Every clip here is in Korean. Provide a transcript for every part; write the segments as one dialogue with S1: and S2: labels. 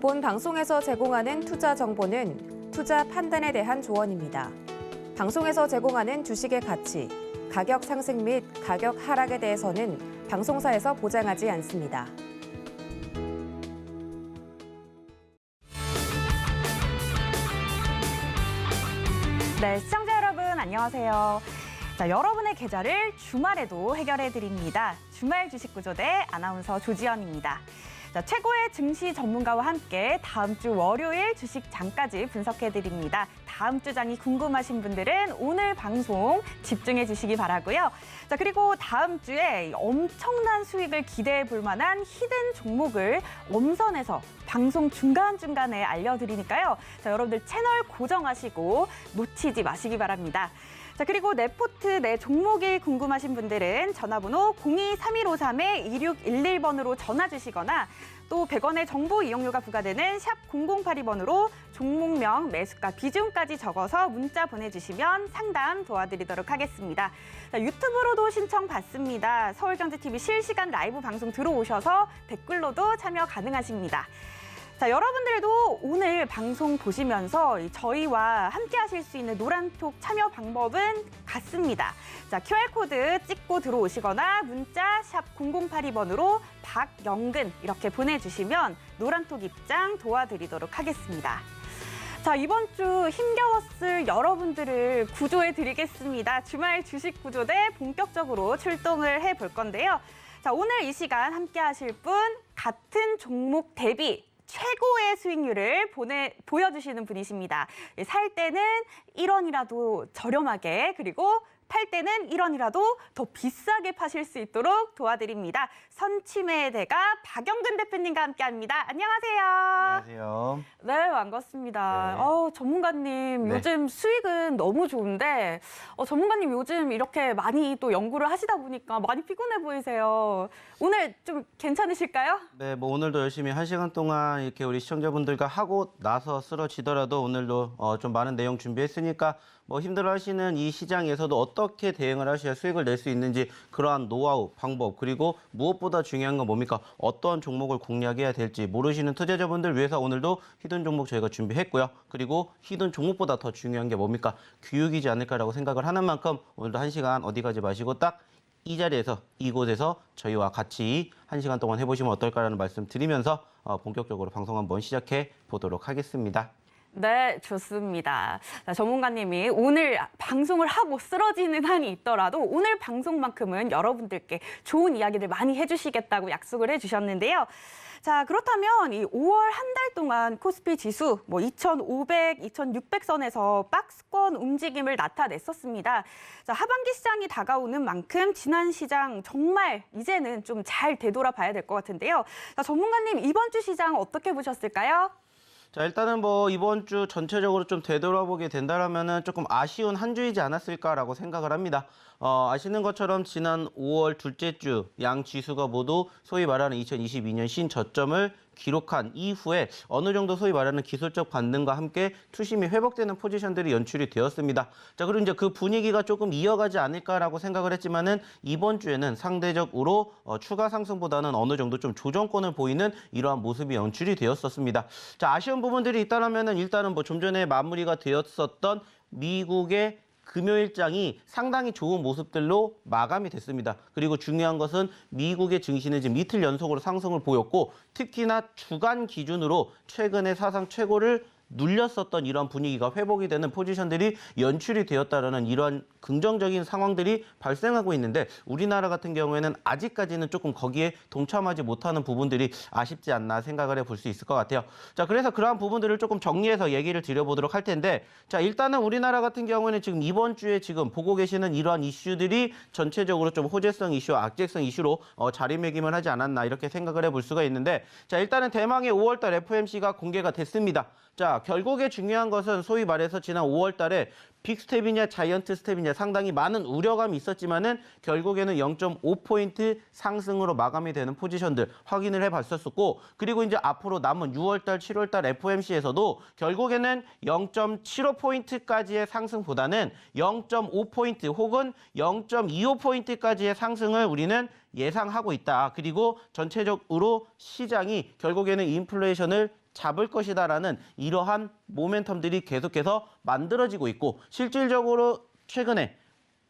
S1: 본 방송에서 제공하는 투자 정보는 투자 판단에 대한 조언입니다. 방송에서 제공하는 주식의 가치, 가격 상승 및 가격 하락에 대해서는 방송사에서 보장하지 않습니다.
S2: 네, 시청자 여러분 안녕하세요. 자, 여러분의 계좌를 주말에도 해결해 드립니다. 주말 주식구조대 아나운서 조지연입니다. 자, 최고의 증시 전문가와 함께 다음 주 월요일 주식장까지 분석해 드립니다. 다음 주 장이 궁금하신 분들은 오늘 방송 집중해 주시기 바라고요. 자, 그리고 다음 주에 엄청난 수익을 기대해 볼 만한 히든 종목을 엄선해서 방송 중간중간에 알려드리니까요. 자, 여러분들 채널 고정하시고 놓치지 마시기 바랍니다. 자, 그리고 내 포트, 내 종목이 궁금하신 분들은 전화번호 02-3153-2611번으로 전화 주시거나 또 100원의 정보 이용료가 부과되는 샵 0082번으로 종목명, 매수가, 비중까지 적어서 문자 보내주시면 상담 도와드리도록 하겠습니다. 자, 유튜브로도 신청 받습니다. 서울경제TV 실시간 라이브 방송 들어오셔서 댓글로도 참여 가능하십니다. 자, 여러분들도 오늘 방송 보시면서 저희와 함께 하실 수 있는 노란톡 참여 방법은 같습니다. 자, QR코드 찍고 들어오시거나 문자 샵 0082번으로 박영근 이렇게 보내주시면 노란톡 입장 도와드리도록 하겠습니다. 자, 이번 주 힘겨웠을 여러분들을 구조해 드리겠습니다. 주말 주식 구조대 본격적으로 출동을 해볼 건데요. 자, 오늘 이 시간 함께 하실 분 같은 종목 대비 최고의 수익률을 보여주시는 분이십니다. 살 때는 1원이라도 저렴하게, 그리고 팔 때는 1원이라도 더 비싸게 파실 수 있도록 도와드립니다. 선취매의 대가 박영근 대표님과 함께합니다. 안녕하세요.
S3: 안녕하세요.
S2: 네, 반갑습니다.
S3: 네.
S2: 전문가님,
S3: 네.
S2: 요즘 수익은 너무 좋은데 전문가님 요즘 이렇게 많이 또 연구를 하시다 보니까 많이 피곤해 보이세요. 오늘 좀 괜찮으실까요?
S3: 네, 뭐 오늘도 열심히 1시간 동안 이렇게 우리 시청자분들과 하고 나서 쓰러지더라도 오늘도 좀 많은 내용 준비했으니까 뭐 힘들어하시는 이 시장에서도 어떻게 대응을 하셔야 수익을 낼 수 있는지 그러한 노하우, 방법, 그리고 무엇보다 중요한 건 뭡니까? 어떤 종목을 공략해야 될지 모르시는 투자자분들 위해서 오늘도 히든 종목 저희가 준비했고요. 그리고 히든 종목보다 더 중요한 게 뭡니까? 교육이지 않을까라고 생각을 하는 만큼 오늘도 1시간 어디 가지 마시고 딱 이 자리에서, 이곳에서 저희와 같이 1시간 동안 해보시면 어떨까라는 말씀 드리면서 본격적으로 방송 한번 시작해 보도록 하겠습니다.
S2: 네, 좋습니다. 자, 전문가님이 오늘 방송을 하고 쓰러지는 한이 있더라도 오늘 방송만큼은 여러분들께 좋은 이야기들 많이 해주시겠다고 약속을 해주셨는데요. 자, 그렇다면 이 5월 한 달 동안 코스피 지수 2,500, 2,600선에서 박스권 움직임을 나타냈었습니다. 자, 하반기 시장이 다가오는 만큼 지난 시장 정말 이제는 좀 잘 되돌아 봐야 될 것 같은데요. 자, 전문가님 이번 주 시장 어떻게 보셨을까요?
S3: 자, 일단은 뭐 이번 주 전체적으로 좀 되돌아보게 된다라면은 조금 아쉬운 한 주이지 않았을까라고 생각을 합니다. 아시는 것처럼 지난 5월 둘째 주 양 지수가 모두 소위 말하는 2022년 신저점을 기록한 이후에 어느 정도 소위 말하는 기술적 반등과 함께 투심이 회복되는 포지션들이 연출이 되었습니다. 자, 그리고 이제 그 분위기가 조금 이어가지 않을까라고 생각을 했지만은 이번 주에는 상대적으로 추가 상승보다는 어느 정도 좀 조정권을 보이는 이러한 모습이 연출이 되었었습니다. 자, 아쉬운 부분들이 있다라면은 일단은 뭐 좀 전에 마무리가 되었었던 미국의 금요일장이 상당히 좋은 모습들로 마감이 됐습니다. 그리고 중요한 것은 미국의 증시는 지금 이틀 연속으로 상승을 보였고 특히나 주간 기준으로 최근의 사상 최고를 눌렸었던 이런 분위기가 회복이 되는 포지션들이 연출이 되었다라는 이런 긍정적인 상황들이 발생하고 있는데 우리나라 같은 경우에는 아직까지는 조금 거기에 동참하지 못하는 부분들이 아쉽지 않나 생각을 해볼 수 있을 것 같아요. 자, 그래서 그러한 부분들을 조금 정리해서 얘기를 드려보도록 할 텐데 자, 일단은 우리나라 같은 경우에는 지금 이번 주에 지금 보고 계시는 이러한 이슈들이 전체적으로 좀 호재성 이슈, 악재성 이슈로 자리매김을 하지 않았나 이렇게 생각을 해볼 수가 있는데 자, 일단은 대망의 5월달 FOMC가 공개가 됐습니다. 자, 결국에 중요한 것은 소위 말해서 지난 5월 달에 빅스텝이냐 자이언트 스텝이냐 상당히 많은 우려감이 있었지만은 결국에는 0.5포인트 상승으로 마감이 되는 포지션들 확인을 해봤었고 그리고 이제 앞으로 남은 6월달, 7월달 FOMC에서도 결국에는 0.75포인트까지의 상승보다는 0.5포인트 혹은 0.25포인트까지의 상승을 우리는 예상하고 있다. 그리고 전체적으로 시장이 결국에는 인플레이션을 잡을 것이다라는 이러한 모멘텀들이 계속해서 만들어지고 있고 실질적으로 최근에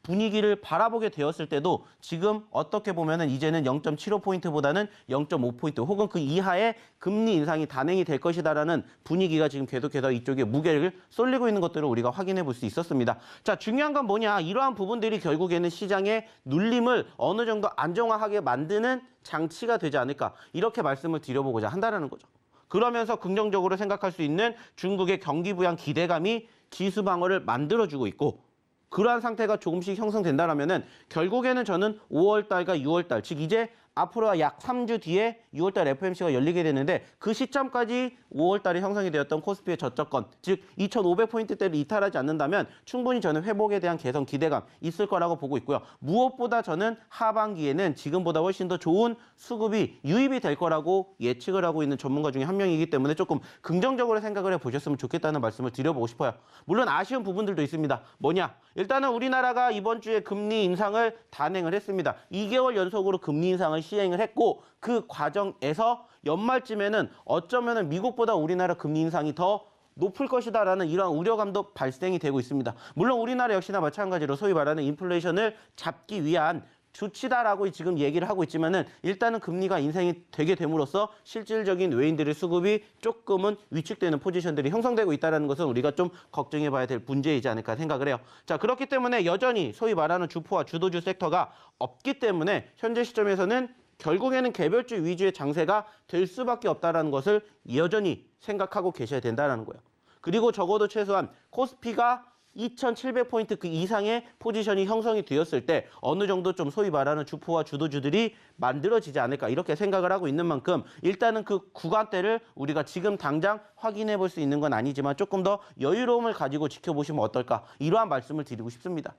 S3: 분위기를 바라보게 되었을 때도 지금 어떻게 보면은 이제는 0.75포인트보다는 0.5포인트 혹은 그 이하의 금리 인상이 단행이 될 것이다라는 분위기가 지금 계속해서 이쪽에 무게를 쏠리고 있는 것들을 우리가 확인해 볼 수 있었습니다. 자, 중요한 건 뭐냐? 이러한 부분들이 결국에는 시장의 눌림을 어느 정도 안정화하게 만드는 장치가 되지 않을까 이렇게 말씀을 드려보고자 한다는 거죠. 그러면서 긍정적으로 생각할 수 있는 중국의 경기 부양 기대감이 지수 방어를 만들어주고 있고 그러한 상태가 조금씩 형성된다라면은 결국에는 저는 5월 달과 6월 달, 즉 이제 앞으로 약 3주 뒤에 6월 달 FOMC가 열리게 되는데 그 시점까지 5월 달에 형성이 되었던 코스피의 저점권, 즉 2,500포인트대를 이탈하지 않는다면 충분히 저는 회복에 대한 개선 기대감 있을 거라고 보고 있고요. 무엇보다 저는 하반기에는 지금보다 훨씬 더 좋은 수급이 유입이 될 거라고 예측을 하고 있는 전문가 중에 한 명이기 때문에 조금 긍정적으로 생각을 해보셨으면 좋겠다는 말씀을 드려보고 싶어요. 물론 아쉬운 부분들도 있습니다. 뭐냐? 일단은 우리나라가 이번 주에 금리 인상을 단행을 했습니다. 2개월 연속으로 금리 인상을 시행을 했고 그 과정에서 연말쯤에는 어쩌면은 미국보다 우리나라 금리 인상이 더 높을 것이다라는 이러한 우려감도 발생이 되고 있습니다. 물론 우리나라 역시나 마찬가지로 소위 말하는 인플레이션을 잡기 위한 조치다라고 지금 얘기를 하고 있지만은 일단은 금리가 인상이 되게 됨으로써 실질적인 외인들의 수급이 조금은 위축되는 포지션들이 형성되고 있다는 것은 우리가 좀 걱정해 봐야 될 문제이지 않을까 생각을 해요. 자, 그렇기 때문에 여전히 소위 말하는 주포와 주도주 섹터가 없기 때문에 현재 시점에서는 결국에는 개별주 위주의 장세가 될 수밖에 없다는 것을 여전히 생각하고 계셔야 된다는 거예요. 그리고 적어도 최소한 코스피가 2,700포인트 그 이상의 포지션이 형성이 되었을 때 어느 정도 좀 소위 말하는 주포와 주도주들이 만들어지지 않을까 이렇게 생각을 하고 있는 만큼 일단은 그 구간대를 우리가 지금 당장 확인해 볼 수 있는 건 아니지만 조금 더 여유로움을 가지고 지켜보시면 어떨까 이러한 말씀을 드리고 싶습니다.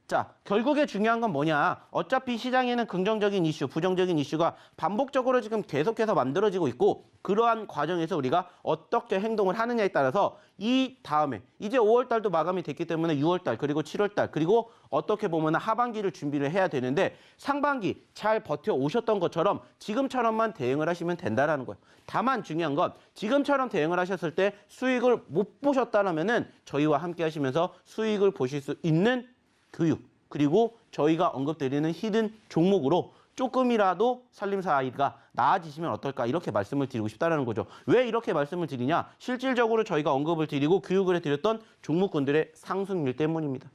S3: 자, 결국에 중요한 건 뭐냐? 어차피 시장에는 긍정적인 이슈, 부정적인 이슈가 반복적으로 지금 계속해서 만들어지고 있고 그러한 과정에서 우리가 어떻게 행동을 하느냐에 따라서 이 다음에 이제 5월 달도 마감이 됐기 때문에 6월 달 그리고 7월 달 그리고 어떻게 보면 하반기를 준비를 해야 되는데 상반기 잘 버텨오셨던 것처럼 지금처럼만 대응을 하시면 된다라는 거예요. 다만 중요한 건 지금처럼 대응을 하셨을 때 수익을 못 보셨다라면은 저희와 함께 하시면서 수익을 보실 수 있는 교육 그리고 저희가 언급드리는 히든 종목으로 조금이라도 살림살이가 나아지시면 어떨까 이렇게 말씀을 드리고 싶다는 거죠. 왜 이렇게 말씀을 드리냐? 실질적으로 저희가 언급을 드리고 교육을 해드렸던 종목군들의 상승률 때문입니다.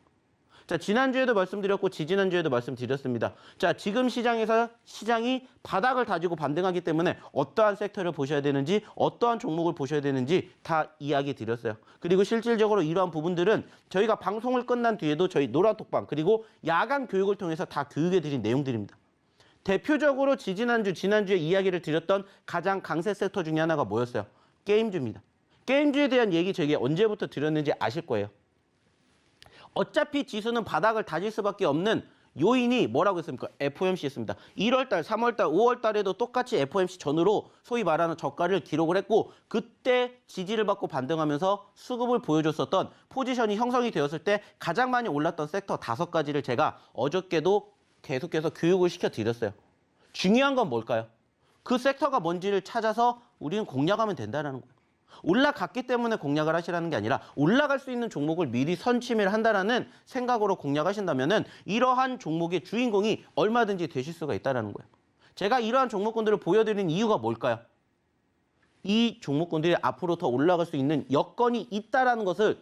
S3: 자, 지난주에도 말씀드렸고 지지난주에도 말씀드렸습니다. 자, 지금 시장에서 시장이 바닥을 다지고 반등하기 때문에 어떠한 섹터를 보셔야 되는지 어떠한 종목을 보셔야 되는지 다 이야기 드렸어요. 그리고 실질적으로 이러한 부분들은 저희가 방송을 끝난 뒤에도 저희 노란톡방 그리고 야간 교육을 통해서 다 교육해 드린 내용들입니다. 대표적으로 지난주에 이야기를 드렸던 가장 강세 섹터 중에 하나가 뭐였어요? 게임주입니다. 게임주에 대한 얘기 저에게 언제부터 드렸는지 아실 거예요. 어차피 지수는 바닥을 다질 수밖에 없는 요인이 뭐라고 했습니까? FOMC였습니다. 1월 달, 3월 달, 5월 달에도 똑같이 FOMC 전후로 소위 말하는 저가를 기록을 했고 그때 지지를 받고 반등하면서 수급을 보여줬었던 포지션이 형성이 되었을 때 가장 많이 올랐던 섹터 5가지를 제가 어저께도 계속해서 교육을 시켜드렸어요. 중요한 건 뭘까요? 그 섹터가 뭔지를 찾아서 우리는 공략하면 된다는 거예요. 올라갔기 때문에 공략을 하시라는 게 아니라 올라갈 수 있는 종목을 미리 선취매를 한다는 생각으로 공략하신다면 이러한 종목의 주인공이 얼마든지 되실 수가 있다는 거예요. 제가 이러한 종목군들을 보여드리는 이유가 뭘까요? 이 종목군들이 앞으로 더 올라갈 수 있는 여건이 있다는 것을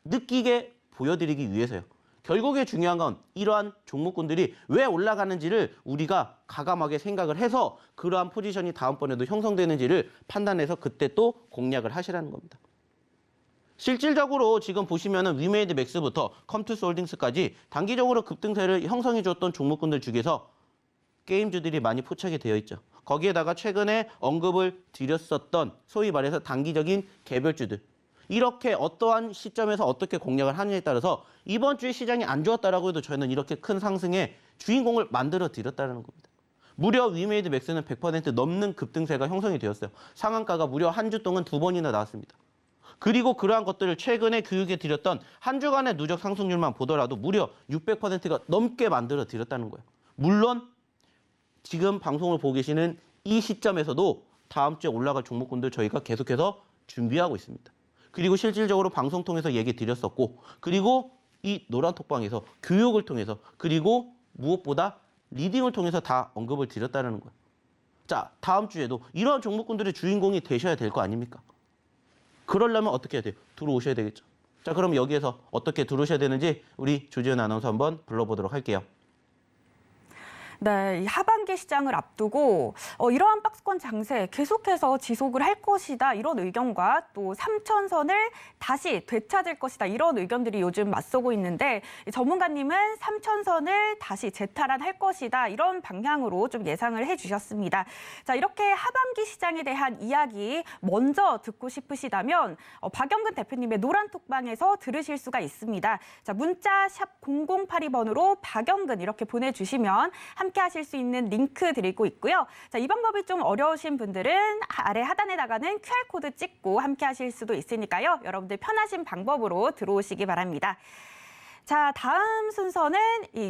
S3: 느끼게 보여드리기 위해서요. 결국에 중요한 건 이러한 종목군들이 왜 올라가는지를 우리가 가감하게 생각을 해서 그러한 포지션이 다음번에도 형성되는지를 판단해서 그때 또 공략을 하시라는 겁니다. 실질적으로 지금 보시면은 위메이드 맥스부터 컴투스 홀딩스까지 단기적으로 급등세를 형성해 줬던 종목군들 중에서 게임주들이 많이 포착이 되어 있죠. 거기에다가 최근에 언급을 드렸었던 소위 말해서 단기적인 개별주들. 이렇게 어떠한 시점에서 어떻게 공략을 하느냐에 따라서 이번 주에 시장이 안 좋았다라고 해도 저희는 이렇게 큰 상승의 주인공을 만들어 드렸다는 겁니다. 무려 위메이드 맥스는 100% 넘는 급등세가 형성이 되었어요. 상한가가 무려 한 주 동안 2번이나 나왔습니다. 그리고 그러한 것들을 최근에 교육해 드렸던 한 주간의 누적 상승률만 보더라도 무려 600%가 넘게 만들어 드렸다는 거예요. 물론 지금 방송을 보고 계시는 이 시점에서도 다음 주에 올라갈 종목군들 저희가 계속해서 준비하고 있습니다. 그리고 실질적으로 방송 통해서 얘기 드렸었고, 그리고 이 노란톡방에서 교육을 통해서, 그리고 무엇보다 리딩을 통해서 다 언급을 드렸다는 거예요. 자, 다음 주에도 이러한 종목군들의 주인공이 되셔야 될 거 아닙니까? 그러려면 어떻게 해야 돼요? 들어오셔야 되겠죠. 자, 그럼 여기에서 어떻게 들어오셔야 되는지 우리 조지현 아나운서 한번 불러보도록 할게요.
S2: 네, 이 하반기 시장을 앞두고 이러한 박스권 장세 계속해서 지속을 할 것이다 이런 의견과 또 3천선을 다시 되찾을 것이다 이런 의견들이 요즘 맞서고 있는데 전문가님은 3천선을 다시 재탈환할 것이다 이런 방향으로 좀 예상을 해주셨습니다. 자, 이렇게 하반기 시장에 대한 이야기 먼저 듣고 싶으시다면 박영근 대표님의 노란톡방에서 들으실 수가 있습니다. 자, 문자 샵 0082번으로 박영근 이렇게 보내주시면 함께 하실 수 있는 링크 드리고 있고요. 자, 이 방법이 좀 어려우신 분들은 아래 하단에 나가는 QR코드 찍고 함께 하실 수도 있으니까요. 여러분들 편하신 방법으로 들어오시기 바랍니다. 자, 다음 순서는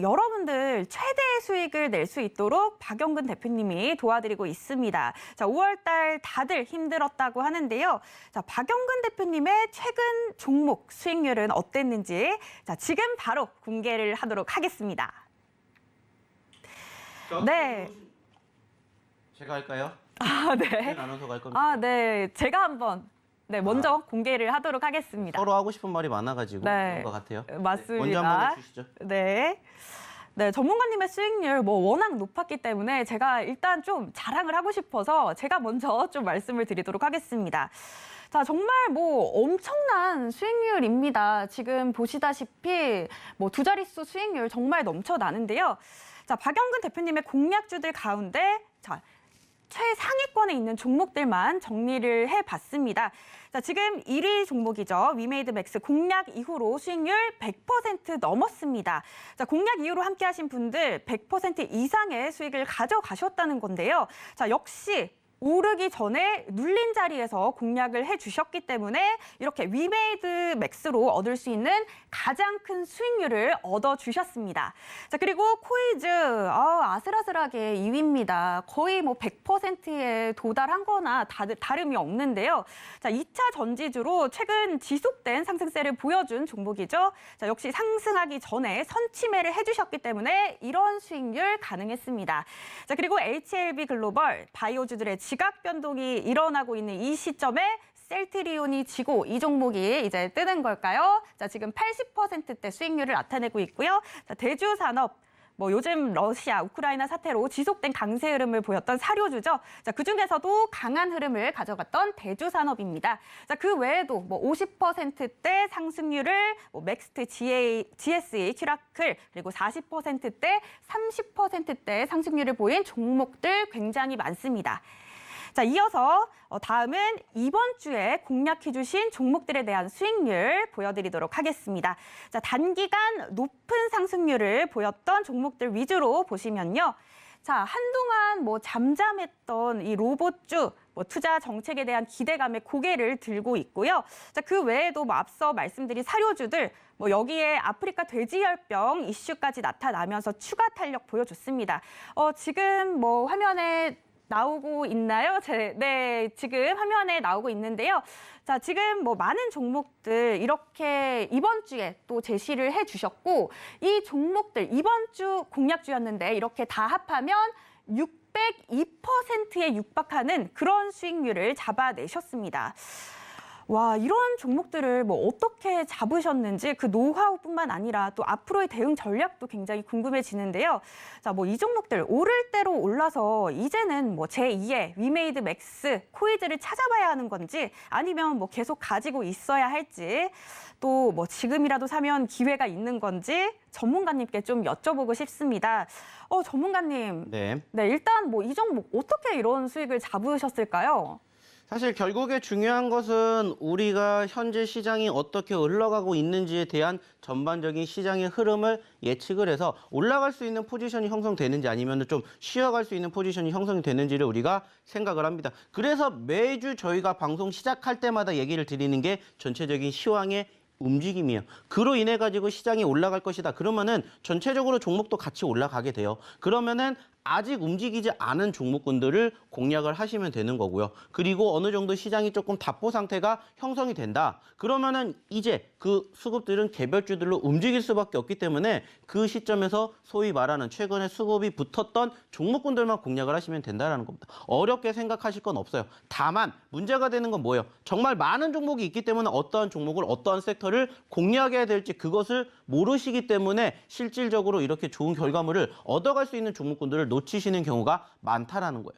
S2: 여러분들 최대 수익을 낼 수 있도록 박영근 대표님이 도와드리고 있습니다. 자, 5월 달 다들 힘들었다고 하는데요. 자, 박영근 대표님의 최근 종목 수익률은 어땠는지 자, 지금 바로 공개를 하도록 하겠습니다. 네.
S3: 제가 할까요?
S2: 아, 네.
S3: 아나운서가 할 겁니다.
S2: 아, 네. 제가 한번 먼저 공개를 하도록 하겠습니다.
S3: 서로 하고 싶은 말이 많아가지고
S2: 네.
S3: 그런 것 같아요.
S2: 맞습니다.
S3: 먼저 한번 해주시죠.
S2: 네. 네, 전문가님의 수익률 워낙 높았기 때문에 제가 일단 좀 자랑을 하고 싶어서 제가 먼저 좀 말씀을 드리도록 하겠습니다. 자, 정말 엄청난 수익률입니다. 지금 보시다시피 두 자릿수 수익률 정말 넘쳐나는데요. 자, 박영근 대표님의 공략주들 가운데 자, 최상위권에 있는 종목들만 정리를 해봤습니다. 자, 지금 1위 종목이죠. 위메이드 맥스 공략 이후로 수익률 100% 넘었습니다. 자, 공략 이후로 함께 하신 분들 100% 이상의 수익을 가져가셨다는 건데요. 자, 역시 오르기 전에 눌린 자리에서 공략을 해주셨기 때문에 이렇게 위메이드 맥스로 얻을 수 있는 가장 큰 수익률을 얻어주셨습니다. 자, 그리고 코이즈 아슬아슬하게 2위입니다. 거의 100%에 도달한 거나 다름이 없는데요. 자, 2차 전지주로 최근 지속된 상승세를 보여준 종목이죠. 자, 역시 상승하기 전에 선취매를 해주셨기 때문에 이런 수익률 가능했습니다. 자, 그리고 HLB 글로벌 바이오주들의 지각 변동이 일어나고 있는 이 시점에 셀트리온이 지고 이 종목이 이제 뜨는 걸까요? 자, 지금 80%대 수익률을 나타내고 있고요. 자, 대주산업 요즘 러시아, 우크라이나 사태로 지속된 강세 흐름을 보였던 사료주죠. 자, 그중에서도 강한 흐름을 가져갔던 대주산업입니다. 자, 그 외에도 50%대 상승률을 맥스트, GSE, 큐라클 그리고 40%대, 30%대 상승률을 보인 종목들 굉장히 많습니다. 자, 이어서 다음은 이번 주에 공략해 주신 종목들에 대한 수익률 보여드리도록 하겠습니다. 자, 단기간 높은 상승률을 보였던 종목들 위주로 보시면요. 자, 한동안 잠잠했던 이 로봇주 투자 정책에 대한 기대감에 고개를 들고 있고요. 자, 그 외에도 앞서 말씀드린 사료주들 여기에 아프리카 돼지열병 이슈까지 나타나면서 추가 탄력 보여줬습니다. 지금 화면에 나오고 있나요? 네, 지금 화면에 나오고 있는데요. 자, 지금 많은 종목들 이렇게 이번 주에 또 제시를 해주셨고 이 종목들 이번 주 공략주였는데 이렇게 다 합하면 602%에 육박하는 그런 수익률을 잡아내셨습니다. 와, 이런 종목들을 어떻게 잡으셨는지 그 노하우뿐만 아니라 또 앞으로의 대응 전략도 굉장히 궁금해지는데요. 자, 이 종목들 오를 대로 올라서 이제는 제2의 위메이드 맥스, 코이즈를 찾아봐야 하는 건지 아니면 계속 가지고 있어야 할지 또 지금이라도 사면 기회가 있는 건지 전문가님께 좀 여쭤보고 싶습니다. 전문가님.
S3: 네,
S2: 일단 이 종목 어떻게 이런 수익을 잡으셨을까요?
S3: 사실 결국에 중요한 것은 우리가 현재 시장이 어떻게 흘러가고 있는지에 대한 전반적인 시장의 흐름을 예측을 해서 올라갈 수 있는 포지션이 형성되는지 아니면 좀 쉬어갈 수 있는 포지션이 형성이 되는지를 우리가 생각을 합니다. 그래서 매주 저희가 방송 시작할 때마다 얘기를 드리는 게 전체적인 시황의 움직임이에요. 그로 인해 가지고 시장이 올라갈 것이다. 그러면은 전체적으로 종목도 같이 올라가게 돼요. 그러면은 아직 움직이지 않은 종목군들을 공략을 하시면 되는 거고요. 그리고 어느 정도 시장이 조금 답보 상태가 형성이 된다. 그러면은 이제 그 수급들은 개별주들로 움직일 수밖에 없기 때문에 그 시점에서 소위 말하는 최근에 수급이 붙었던 종목군들만 공략을 하시면 된다는 겁니다. 어렵게 생각하실 건 없어요. 다만 문제가 되는 건 뭐예요? 정말 많은 종목이 있기 때문에 어떠한 종목을 어떠한 섹터를 공략해야 될지 그것을 모르시기 때문에 실질적으로 이렇게 좋은 결과물을 얻어갈 수 있는 종목군들을 놓치시는 경우가 많다라는 거예요.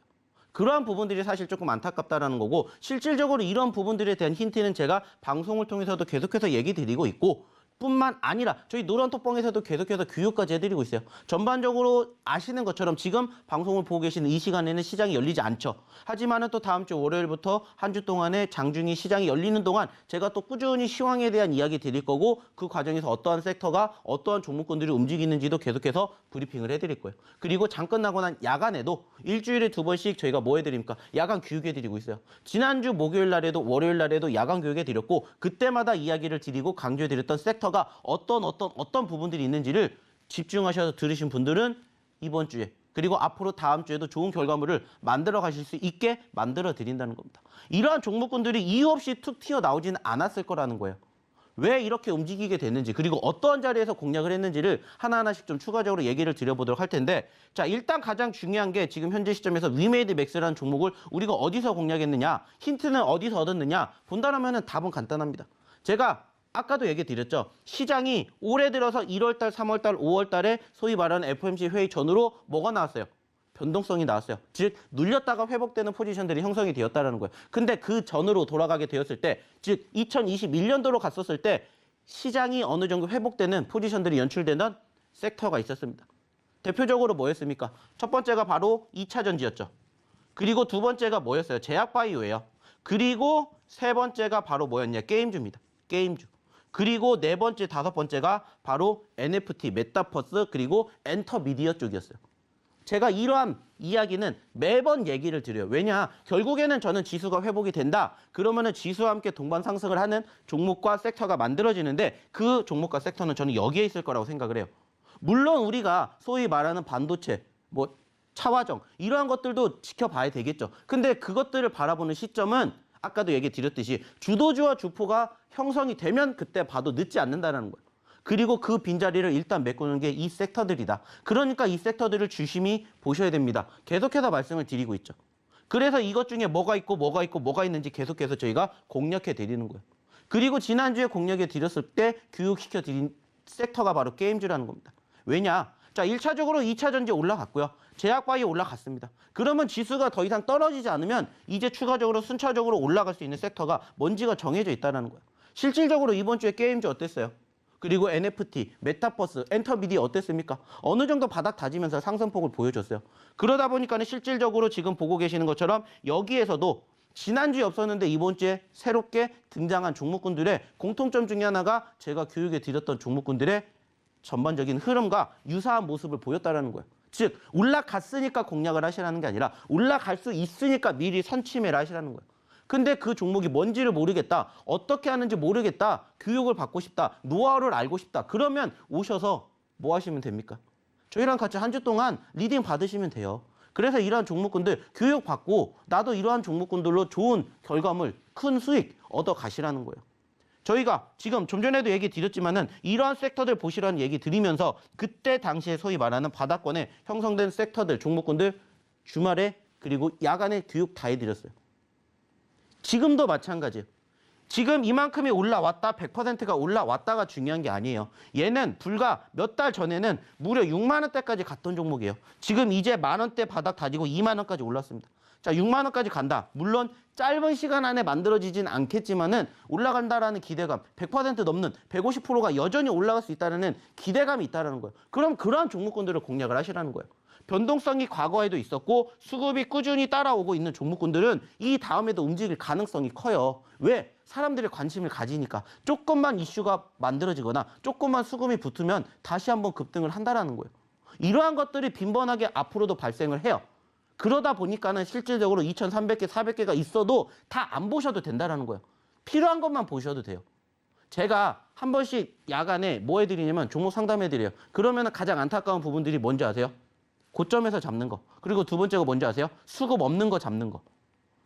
S3: 그러한 부분들이 사실 조금 안타깝다라는 거고 실질적으로 이런 부분들에 대한 힌트는 제가 방송을 통해서도 계속해서 얘기 드리고 있고 뿐만 아니라 저희 노란톡방에서도 계속해서 교육까지 해드리고 있어요. 전반적으로 아시는 것처럼 지금 방송을 보고 계시는 이 시간에는 시장이 열리지 않죠. 하지만은 또 다음 주 월요일부터 한 주 동안에 장중이 시장이 열리는 동안 제가 또 꾸준히 시황에 대한 이야기 드릴 거고 그 과정에서 어떠한 섹터가 어떠한 종목군들이 움직이는지도 계속해서 브리핑을 해드릴 거예요. 그리고 장 끝나고 난 야간에도 일주일에 2번씩 저희가 뭐 해드립니까? 야간 교육해드리고 있어요. 지난주 목요일 날에도 월요일 날에도 야간 교육해드렸고 그때마다 이야기를 드리고 강조해드렸던 섹터 가 어떤 부분들이 있는지를 집중하셔서 들으신 분들은 이번 주에 그리고 앞으로 다음 주에도 좋은 결과물을 만들어 가실 수 있게 만들어 드린다는 겁니다. 이러한 종목군들이 이유 없이 툭 튀어나오지는 않았을 거라는 거예요. 왜 이렇게 움직이게 됐는지 그리고 어떠한 자리에서 공략을 했는지를 하나하나씩 좀 추가적으로 얘기를 드려보도록 할 텐데 자 일단 가장 중요한 게 지금 현재 시점에서 위메이드 맥스라는 종목을 우리가 어디서 공략했느냐 힌트는 어디서 얻었느냐 본다라면 답은 간단합니다. 제가 아까도 얘기 드렸죠. 시장이 올해 들어서 1월달, 3월달, 5월달에 소위 말하는 FOMC 회의 전후로 뭐가 나왔어요? 변동성이 나왔어요. 즉 눌렸다가 회복되는 포지션들이 형성이 되었다는 거예요. 근데 그 전으로 돌아가게 되었을 때, 즉 2021년도로 갔었을 때 시장이 어느 정도 회복되는 포지션들이 연출되는 섹터가 있었습니다. 대표적으로 뭐였습니까? 첫 번째가 바로 2차 전지였죠. 그리고 두 번째가 뭐였어요? 제약바이오예요. 그리고 세 번째가 바로 뭐였냐? 게임주입니다. 게임주. 그리고 네 번째, 다섯 번째가 바로 NFT, 메타버스, 그리고 엔터미디어 쪽이었어요. 제가 이러한 이야기는 매번 얘기를 드려요. 왜냐? 결국에는 저는 지수가 회복이 된다. 그러면은 지수와 함께 동반 상승을 하는 종목과 섹터가 만들어지는데 그 종목과 섹터는 저는 여기에 있을 거라고 생각을 해요. 물론 우리가 소위 말하는 반도체, 뭐 차화정 이러한 것들도 지켜봐야 되겠죠. 근데 그것들을 바라보는 시점은 아까도 얘기 드렸듯이 주도주와 주포가 형성이 되면 그때 봐도 늦지 않는다는 거예요. 그리고 그 빈자리를 일단 메꾸는 게 이 섹터들이다. 그러니까 이 섹터들을 주심히 보셔야 됩니다. 계속해서 말씀을 드리고 있죠. 그래서 이것 중에 뭐가 있고 뭐가 있는지 계속해서 저희가 공략해 드리는 거예요. 그리고 지난주에 공략해 드렸을 때 교육시켜 드린 섹터가 바로 게임주라는 겁니다. 왜냐? 자, 1차적으로 2차 전지 올라갔고요. 제약바이오 올라갔습니다. 그러면 지수가 더 이상 떨어지지 않으면 이제 추가적으로 순차적으로 올라갈 수 있는 섹터가 뭔지가 정해져 있다는 거예요. 실질적으로 이번 주에 게임주 어땠어요? 그리고 NFT, 메타버스, 엔터미디어 어땠습니까? 어느 정도 바닥 다지면서 상승폭을 보여줬어요. 그러다 보니까 실질적으로 지금 보고 계시는 것처럼 여기에서도 지난주에 없었는데 이번 주에 새롭게 등장한 종목군들의 공통점 중에 하나가 제가 교육해 드렸던 종목군들의 전반적인 흐름과 유사한 모습을 보였다는 거예요. 즉 올라갔으니까 공략을 하시라는 게 아니라 올라갈 수 있으니까 미리 선취매를 하시라는 거예요. 근데 그 종목이 뭔지를 모르겠다. 어떻게 하는지 모르겠다. 교육을 받고 싶다. 노하우를 알고 싶다. 그러면 오셔서 뭐 하시면 됩니까? 저희랑 같이 한 주 동안 리딩 받으시면 돼요. 그래서 이러한 종목군들 교육받고 나도 이러한 종목군들로 좋은 결과물, 큰 수익 얻어 가시라는 거예요. 저희가 지금 좀 전에도 얘기 드렸지만은 이러한 섹터들 보시라는 얘기 드리면서 그때 당시에 소위 말하는 바닥권에 형성된 섹터들, 종목군들 주말에 그리고 야간에 교육 다 해드렸어요. 지금도 마찬가지예요. 지금 이만큼이 올라왔다, 100%가 올라왔다가 중요한 게 아니에요. 얘는 불과 몇 달 전에는 무려 6만 원대까지 갔던 종목이에요. 지금 이제 만 원대 바닥 다지고 2만 원까지 올랐습니다. 자, 6만 원까지 간다. 물론 짧은 시간 안에 만들어지진 않겠지만은 올라간다라는 기대감, 100% 넘는 150%가 여전히 올라갈 수 있다는 기대감이 있다는 거예요. 그럼 그러한 종목군들을 공략을 하시라는 거예요. 변동성이 과거에도 있었고 수급이 꾸준히 따라오고 있는 종목군들은 이 다음에도 움직일 가능성이 커요. 왜? 사람들이 관심을 가지니까. 조금만 이슈가 만들어지거나 조금만 수급이 붙으면 다시 한번 급등을 한다는 거예요. 이러한 것들이 빈번하게 앞으로도 발생을 해요. 그러다 보니까는 실질적으로 2,300개, 400개가 있어도 다 안 보셔도 된다는 거예요. 필요한 것만 보셔도 돼요. 제가 한 번씩 야간에 뭐 해드리냐면 종목 상담해드려요. 그러면 가장 안타까운 부분들이 뭔지 아세요? 고점에서 잡는 거. 그리고 두 번째가 뭔지 아세요? 수급 없는 거 잡는 거.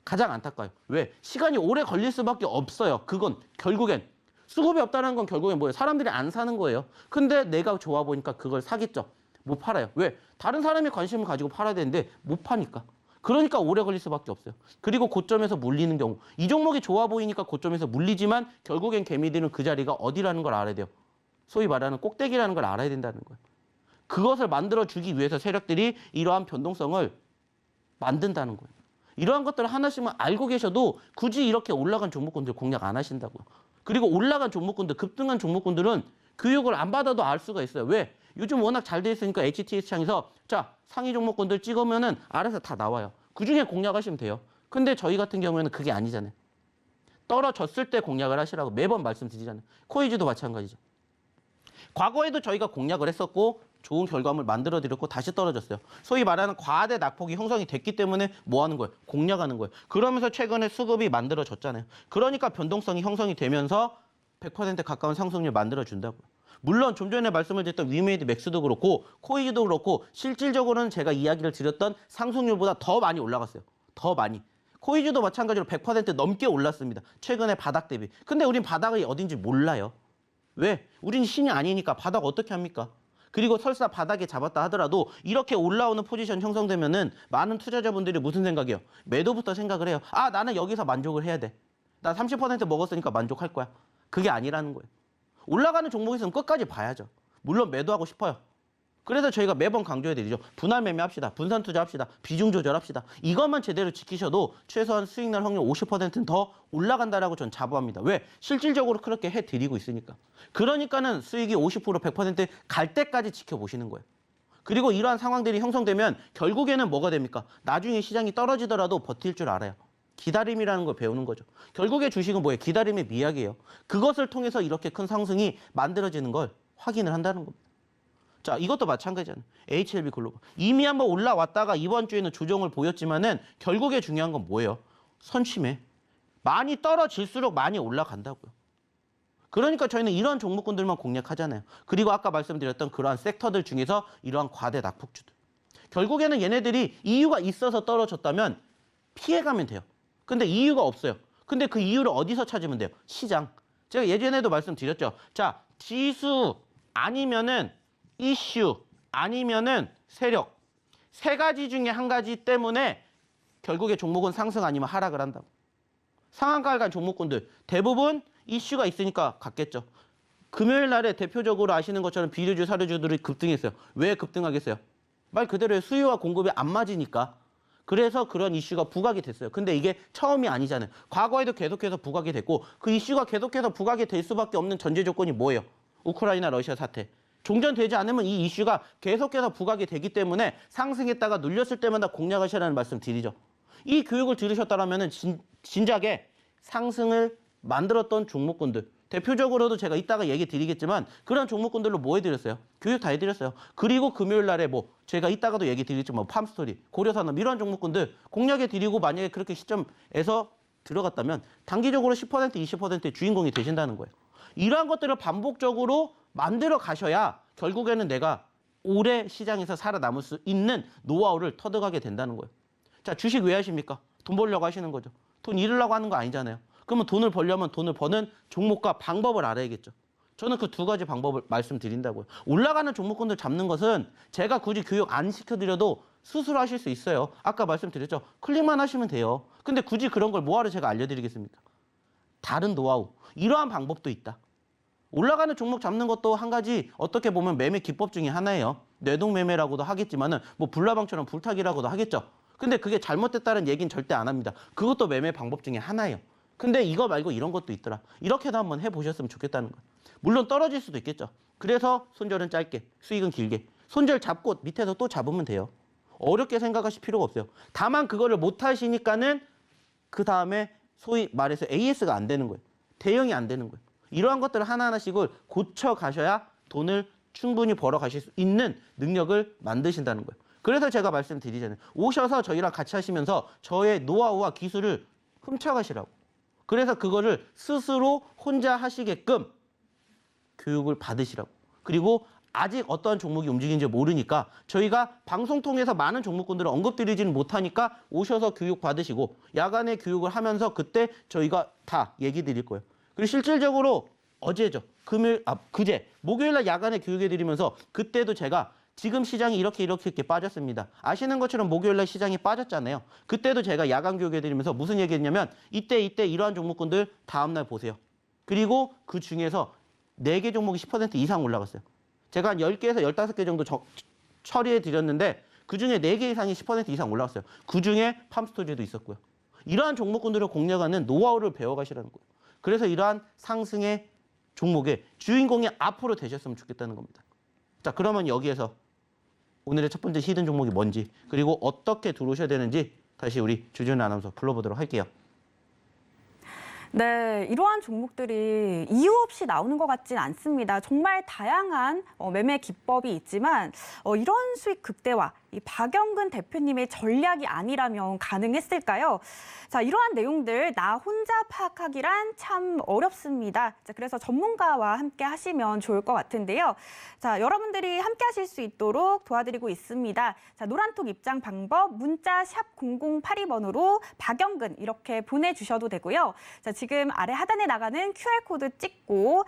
S3: 가장 안타까워요. 왜? 시간이 오래 걸릴 수밖에 없어요. 그건 결국엔 수급이 없다는 건 결국엔 뭐예요? 사람들이 안 사는 거예요. 근데 내가 좋아 보니까 그걸 사겠죠. 못 팔아요. 왜? 다른 사람이 관심을 가지고 팔아야 되는데 못 파니까. 그러니까 오래 걸릴 수밖에 없어요. 그리고 고점에서 물리는 경우. 이 종목이 좋아 보이니까 고점에서 물리지만 결국엔 개미들은 그 자리가 어디라는 걸 알아야 돼요. 소위 말하는 꼭대기라는 걸 알아야 된다는 거예요. 그것을 만들어주기 위해서 세력들이 이러한 변동성을 만든다는 거예요. 이러한 것들을 하나씩만 알고 계셔도 굳이 이렇게 올라간 종목군들 공략 안 하신다고요. 그리고 올라간 종목군들, 급등한 종목군들은 교육을 안 받아도 알 수가 있어요. 왜? 요즘 워낙 잘 돼 있으니까 HTS창에서 자, 상위 종목군들 찍으면은 알아서 다 나와요. 그중에 공략하시면 돼요. 근데 저희 같은 경우에는 그게 아니잖아요. 떨어졌을 때 공략을 하시라고 매번 말씀드리잖아요. 코이즈도 마찬가지죠. 과거에도 저희가 공략을 했었고 좋은 결과물 만들어드렸고 다시 떨어졌어요. 소위 말하는 과대 낙폭이 형성이 됐기 때문에 뭐 하는 거예요? 공략하는 거예요. 그러면서 최근에 수급이 만들어졌잖아요. 그러니까 변동성이 형성이 되면서 100% 가까운 상승률 만들어준다고요. 물론 좀 전에 말씀을 드렸던 위메이드 맥스도 그렇고 코이즈도 그렇고 실질적으로는 제가 이야기를 드렸던 상승률보다 더 많이 올라갔어요. 더 많이. 코이즈도 마찬가지로 100% 넘게 올랐습니다. 최근에 바닥 대비. 근데 우린 바닥이 어딘지 몰라요. 왜? 우린 신이 아니니까 바닥 어떻게 합니까? 그리고 설사 바닥에 잡았다 하더라도 이렇게 올라오는 포지션 형성되면은 많은 투자자분들이 무슨 생각이에요? 매도부터 생각을 해요. 아, 나는 여기서 만족을 해야 돼. 나 30% 먹었으니까 만족할 거야. 그게 아니라는 거예요. 올라가는 종목에서는 끝까지 봐야죠. 물론 매도하고 싶어요. 그래서 저희가 매번 강조해드리죠. 분할 매매합시다. 분산 투자합시다. 비중 조절합시다. 이것만 제대로 지키셔도 최소한 수익 날 확률 50%는 더 올라간다라고 전 자부합니다. 왜? 실질적으로 그렇게 해드리고 있으니까. 그러니까는 수익이 50% 100%갈 때까지 지켜보시는 거예요. 그리고 이러한 상황들이 형성되면 결국에는 뭐가 됩니까? 나중에 시장이 떨어지더라도 버틸 줄 알아요. 기다림이라는 걸 배우는 거죠. 결국에 주식은 뭐예요? 기다림의 미학이에요. 그것을 통해서 이렇게 큰 상승이 만들어지는 걸 확인을 한다는 겁니다. 자, 이것도 마찬가지잖아요. HLB 글로벌. 이미 한번 올라왔다가 이번 주에는 조정을 보였지만은 결국에 중요한 건 뭐예요? 선심해. 많이 떨어질수록 많이 올라간다고요. 그러니까 저희는 이런 종목군들만 공략하잖아요. 그리고 아까 말씀드렸던 그러한 섹터들 중에서 이러한 과대 낙폭주들. 결국에는 얘네들이 이유가 있어서 떨어졌다면 피해가면 돼요. 근데 이유가 없어요. 근데 그 이유를 어디서 찾으면 돼요? 시장. 제가 예전에도 말씀드렸죠. 자, 지수 아니면은 이슈 아니면은 세력. 세 가지 중에 한 가지 때문에 결국에 종목은 상승 아니면 하락을 한다고. 상한가를 간 종목군들 대부분 이슈가 있으니까 갔겠죠. 금요일 날에 대표적으로 아시는 것처럼 비료주, 사료주들이 급등했어요. 왜 급등하겠어요? 말 그대로의 수요와 공급이 안 맞으니까. 그래서 그런 이슈가 부각이 됐어요. 근데 이게 처음이 아니잖아요. 과거에도 계속해서 부각이 됐고 그 이슈가 계속해서 부각이 될 수밖에 없는 전제 조건이 뭐예요? 우크라이나 러시아 사태. 종전되지 않으면 이 이슈가 계속해서 부각이 되기 때문에 상승했다가 눌렸을 때마다 공략하시라는 말씀 드리죠. 이 교육을 들으셨다면 진작에 상승을 만들었던 종목군들 대표적으로도 제가 이따가 얘기 드리겠지만 그런 종목군들로 뭐 해드렸어요? 교육 다 해드렸어요. 그리고 금요일 날에 뭐 제가 이따가도 얘기 드리겠지만 팜스토리, 고려산업 이런 종목군들 공략해 드리고 만약에 그렇게 시점에서 들어갔다면 단기적으로 10% 20%의 주인공이 되신다는 거예요. 이러한 것들을 반복적으로 만들어 가셔야 결국에는 내가 오래 시장에서 살아남을 수 있는 노하우를 터득하게 된다는 거예요. 자, 주식 왜 하십니까? 돈 벌려고 하시는 거죠. 돈 잃으려고 하는 거 아니잖아요. 그러면 돈을 벌려면 돈을 버는 종목과 방법을 알아야겠죠. 저는 그 두 가지 방법을 말씀드린다고요. 올라가는 종목군들 잡는 것은 제가 굳이 교육 안 시켜드려도 스스로 하실 수 있어요. 아까 말씀드렸죠. 클릭만 하시면 돼요. 근데 굳이 그런 걸 뭐하러 제가 알려드리겠습니까? 다른 노하우, 이러한 방법도 있다. 올라가는 종목 잡는 것도 한 가지 어떻게 보면 매매 기법 중에 하나예요. 뇌동매매라고도 하겠지만은 뭐 불나방처럼 불타기라고도 하겠죠. 근데 그게 잘못됐다는 얘기는 절대 안 합니다. 그것도 매매 방법 중에 하나예요. 근데 이거 말고 이런 것도 있더라. 이렇게도 한번 해보셨으면 좋겠다는 거예요. 물론 떨어질 수도 있겠죠. 그래서 손절은 짧게, 수익은 길게. 손절 잡고 밑에서 또 잡으면 돼요. 어렵게 생각하실 필요가 없어요. 다만 그거를 못 하시니까는 그 다음에 소위 말해서 AS가 안 되는 거예요. 대응이 안 되는 거예요. 이러한 것들을 하나하나씩을 고쳐가셔야 돈을 충분히 벌어가실 수 있는 능력을 만드신다는 거예요. 그래서 제가 말씀드리잖아요. 오셔서 저희랑 같이 하시면서 저의 노하우와 기술을 훔쳐가시라고. 그래서 그거를 스스로 혼자 하시게끔 교육을 받으시라고. 그리고 아직 어떠한 종목이 움직이는지 모르니까 저희가 방송 통해서 많은 종목군들을 언급드리지는 못하니까 오셔서 교육 받으시고 야간에 교육을 하면서 그때 저희가 다 얘기 드릴 거예요. 그리고 실질적으로 어제죠. 그제 목요일날 야간에 교육해 드리면서 그때도 제가 지금 시장이 이렇게 빠졌습니다. 아시는 것처럼 목요일날 시장이 빠졌잖아요. 그때도 제가 야간 교육해 드리면서 무슨 얘기했냐면 이때 이러한 종목군들 다음날 보세요. 그리고 그 중에서 4개 종목이 10% 이상 올라갔어요. 제가 한 10개에서 15개 정도 처리해 드렸는데 그중에 4개 이상이 10% 이상 올라갔어요. 그중에 팜스토리도 있었고요. 이러한 종목군들을 공략하는 노하우를 배워가시라는 거예요. 그래서 이러한 상승의 종목의 주인공이 앞으로 되셨으면 좋겠다는 겁니다. 자, 그러면 여기에서 오늘의 첫 번째 히든 종목이 뭔지 그리고 어떻게 들어오셔야 되는지 다시 우리 주준 아나운서 불러보도록 할게요.
S2: 네, 이러한 종목들이 이유 없이 나오는 것 같진 않습니다. 정말 다양한 매매 기법이 있지만 이런 수익 극대화, 이 박영근 대표님의 전략이 아니라면 가능했을까요? 자, 이러한 내용들 나 혼자 파악하기란 참 어렵습니다. 자, 그래서 전문가와 함께 하시면 좋을 것 같은데요. 자, 여러분들이 함께 하실 수 있도록 도와드리고 있습니다. 자, 노란톡 입장 방법 문자 샵 0082번으로 박영근 이렇게 보내주셔도 되고요. 자, 지금 아래 하단에 나가는 QR코드 찍고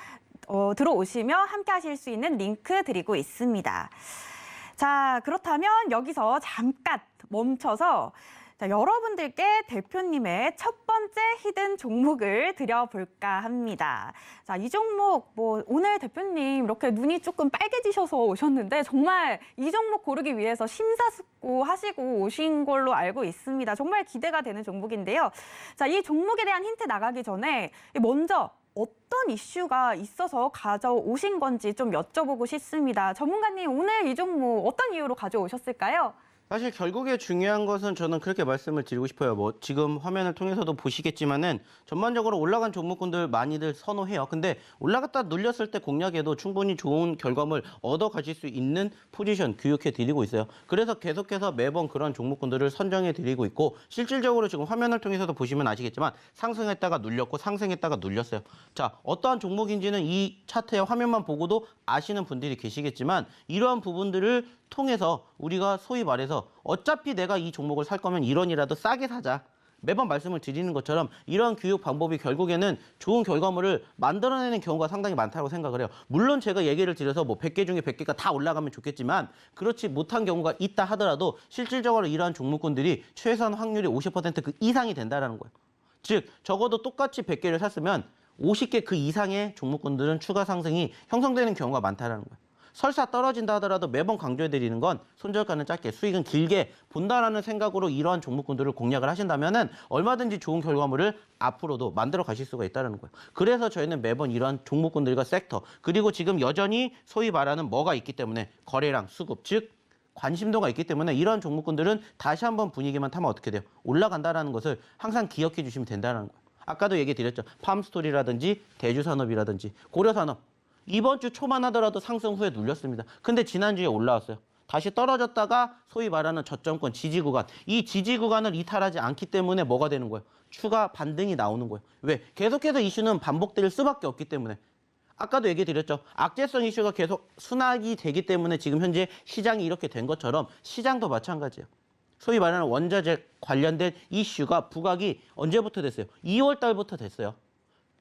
S2: 들어오시면 함께 하실 수 있는 링크 드리고 있습니다. 자, 그렇다면 여기서 잠깐 멈춰서 자, 여러분들께 대표님의 첫 번째 히든 종목을 드려볼까 합니다. 자, 이 종목 오늘 대표님 이렇게 눈이 조금 빨개지셔서 오셨는데 정말 이 종목 고르기 위해서 심사숙고하시고 오신 걸로 알고 있습니다. 정말 기대가 되는 종목인데요. 자, 이 종목에 대한 힌트 나가기 전에 먼저 어떤 이슈가 있어서 가져오신 건지 좀 여쭤보고 싶습니다. 전문가님, 오늘 이 종목 어떤 이유로 가져오셨을까요?
S3: 사실 결국에 중요한 것은 저는 그렇게 말씀을 드리고 싶어요. 지금 화면을 통해서도 보시겠지만은 전반적으로 올라간 종목군들 많이들 선호해요. 근데 올라갔다 눌렸을 때 공략에도 충분히 좋은 결과물 얻어 가실 수 있는 포지션 교육해 드리고 있어요. 그래서 계속해서 매번 그런 종목군들을 선정해 드리고 있고 실질적으로 지금 화면을 통해서도 보시면 아시겠지만 상승했다가 눌렸고 상승했다가 눌렸어요. 자, 어떠한 종목인지는 이 차트의 화면만 보고도 아시는 분들이 계시겠지만 이러한 부분들을 통해서 우리가 소위 말해서 어차피 내가 이 종목을 살 거면 1원이라도 싸게 사자. 매번 말씀을 드리는 것처럼 이런 교육 방법이 결국에는 좋은 결과물을 만들어내는 경우가 상당히 많다고 생각을 해요. 물론 제가 얘기를 드려서 100개 중에 100개가 다 올라가면 좋겠지만 그렇지 못한 경우가 있다 하더라도 실질적으로 이러한 종목군들이 최소한 확률이 50% 이상이 된다는 거예요. 즉 적어도 똑같이 100개를 샀으면 50개 그 이상의 종목군들은 추가 상승이 형성되는 경우가 많다는 거예요. 설사 떨어진다 하더라도 매번 강조해드리는 건 손절가는 짧게 수익은 길게 본다라는 생각으로 이러한 종목군들을 공략을 하신다면 얼마든지 좋은 결과물을 앞으로도 만들어 가실 수가 있다는 거예요. 그래서 저희는 매번 이러한 종목군들과 섹터 그리고 지금 여전히 소위 말하는 뭐가 있기 때문에 거래량, 수급, 즉 관심도가 있기 때문에 이러한 종목군들은 다시 한번 분위기만 타면 어떻게 돼요? 올라간다는 것을 항상 기억해 주시면 된다는 거예요. 아까도 얘기 드렸죠. 팜스토리라든지 대주산업이라든지 고려산업. 이번 주 초만 하더라도 상승 후에 눌렸습니다. 근데 지난주에 올라왔어요. 다시 떨어졌다가 소위 말하는 저점권 지지 구간. 이 지지 구간을 이탈하지 않기 때문에 뭐가 되는 거예요? 추가 반등이 나오는 거예요. 왜? 계속해서 이슈는 반복될 수밖에 없기 때문에. 아까도 얘기 드렸죠. 악재성 이슈가 계속 순환이 되기 때문에 지금 현재 시장이 이렇게 된 것처럼 시장도 마찬가지예요. 소위 말하는 원자재 관련된 이슈가 부각이 언제부터 됐어요? 2월 달부터 됐어요.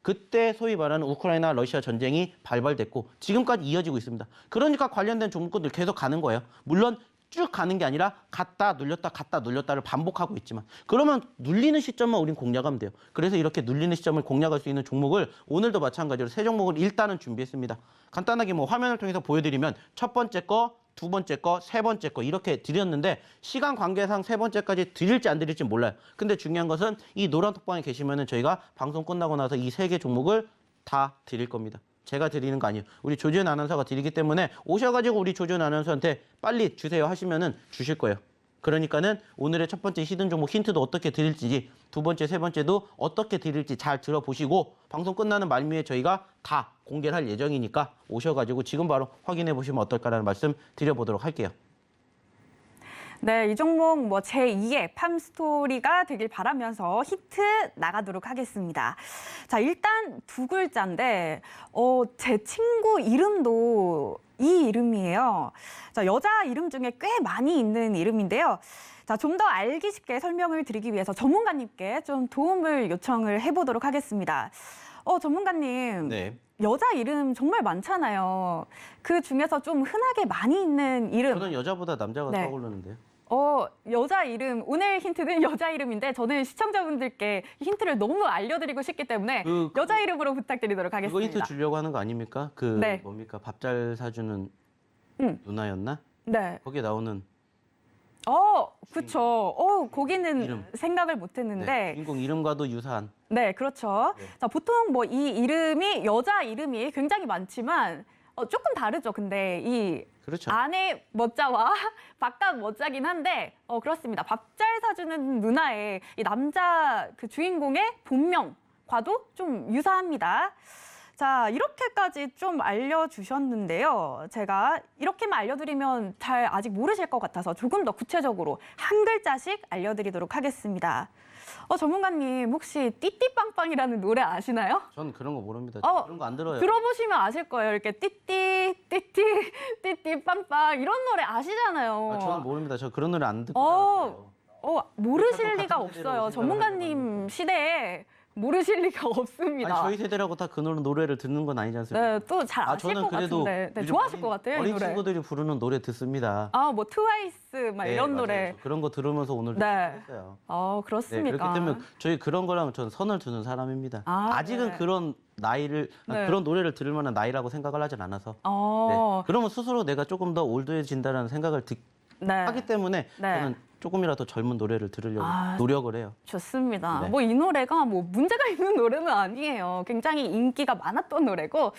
S3: 그때 소위 말하는 우크라이나 러시아 전쟁이 발발됐고 지금까지 이어지고 있습니다. 그러니까 관련된 종목군들 계속 가는 거예요. 물론 쭉 가는 게 아니라 갔다 눌렸다 갔다 눌렸다를 반복하고 있지만 그러면 눌리는 시점만 우린 공략하면 돼요. 그래서 이렇게 눌리는 시점을 공략할 수 있는 종목을 오늘도 마찬가지로 세 종목을 일단은 준비했습니다. 간단하게 화면을 통해서 보여드리면 첫 번째 거, 두 번째 거, 세 번째 거 이렇게 드렸는데 시간 관계상 세 번째까지 드릴지 안 드릴지 몰라요. 근데 중요한 것은 이 노란 톡방에 계시면은 저희가 방송 끝나고 나서 이 세 개 종목을 다 드릴 겁니다. 제가 드리는 거 아니에요. 우리 조지현 아나운서가 드리기 때문에 오셔가지고 우리 조지현 아나운서한테 빨리 주세요 하시면은 주실 거예요. 그러니까는 오늘의 첫 번째 히든 종목 힌트도 어떻게 드릴지 두 번째, 세 번째도 어떻게 드릴지 잘 들어보시고 방송 끝나는 말미에 저희가 다 공개를 할 예정이니까 오셔가지고 지금 바로 확인해 보시면 어떨까라는 말씀 드려보도록 할게요.
S2: 네, 이 종목 제2의 팜스토리가 되길 바라면서 히트 나가도록 하겠습니다. 자, 일단 두 글자인데 제 친구 이름도 이 이름이에요. 자, 여자 이름 중에 꽤 많이 있는 이름인데요. 자, 좀 더 알기 쉽게 설명을 드리기 위해서 전문가님께 좀 도움을 요청을 해보도록 하겠습니다. 전문가님.
S3: 네.
S2: 여자 이름 정말 많잖아요. 그 중에서 좀 흔하게 많이 있는 이름.
S3: 저는 여자보다 남자가
S2: 네.
S3: 떠오르는데요.
S2: 여자 이름, 오늘 힌트는 여자 이름인데 저는 시청자분들께 힌트를 너무 알려드리고 싶기 때문에 여자 이름으로 부탁드리도록
S3: 그거
S2: 하겠습니다.
S3: 힌트 주려고 하는 거 아닙니까?
S2: 네.
S3: 뭡니까? 밥 잘 사주는 누나였나?
S2: 네.
S3: 거기에 나오는
S2: 그쵸. 거기는
S3: 이름.
S2: 생각을 못 했는데.
S3: 주인공 이름과도 유사한.
S2: 네, 그렇죠.
S3: 네.
S2: 자, 보통 뭐 이 이름이, 여자 이름이 굉장히 많지만 조금 다르죠. 근데 이
S3: 그렇죠.
S2: 안에 멋자와 바깥 멋자긴 한데 그렇습니다. 밥 잘 사주는 누나의 이 남자 그 주인공의 본명과도 좀 유사합니다. 자, 이렇게까지 좀 알려주셨는데요. 제가 이렇게만 알려드리면 잘 아직 모르실 것 같아서 조금 더 구체적으로 한 글자씩 알려드리도록 하겠습니다. 전문가님 혹시 띠띠빵빵이라는 노래 아시나요?
S3: 전 그런 거 모릅니다. 그런 거 안 들어요.
S2: 들어보시면 아실 거예요. 이렇게 띠띠 띠띠 띠띠 빵빵 이런 노래 아시잖아요.
S3: 저는 모릅니다. 저 그런 노래 안 듣고
S2: 어,
S3: 살았어요.
S2: 모르실
S3: 같은
S2: 리가
S3: 세대라고
S2: 없어요.
S3: 생각을
S2: 전문가님 시대에 모르실 리가 없습니다.
S3: 아니, 저희 세대라고 다 그 노래를 듣는 건 아니지 않습니까?
S2: 네, 또 잘 아실
S3: 저는
S2: 것
S3: 그래도
S2: 같은데. 네,
S3: 요즘
S2: 좋아하실 것 같아요, 이
S3: 어린
S2: 노래.
S3: 친구들이 부르는 노래 듣습니다.
S2: 뭐 트와이스 막
S3: 네,
S2: 이런
S3: 맞아요.
S2: 노래.
S3: 그런 거 들으면서 오늘
S2: 네.
S3: 했어요. 네,
S2: 그렇습니까?
S3: 그렇기 때문에 저희 그런 거랑 저는 선을 두는 사람입니다. 아직은
S2: 네.
S3: 그런 나이를
S2: 네.
S3: 그런 노래를 들을 만한 나이라고 생각을 하진 않아서. 네. 그러면 스스로 내가 조금 더 올드해진다는 생각을
S2: 네.
S3: 하기 때문에
S2: 네.
S3: 저는 조금이라도 젊은 노래를 들으려고
S2: 아,
S3: 노력을 해요.
S2: 좋습니다.
S3: 네.
S2: 뭐 이 노래가 뭐 문제가 있는 노래는 아니에요. 굉장히 인기가 많았던 노래고.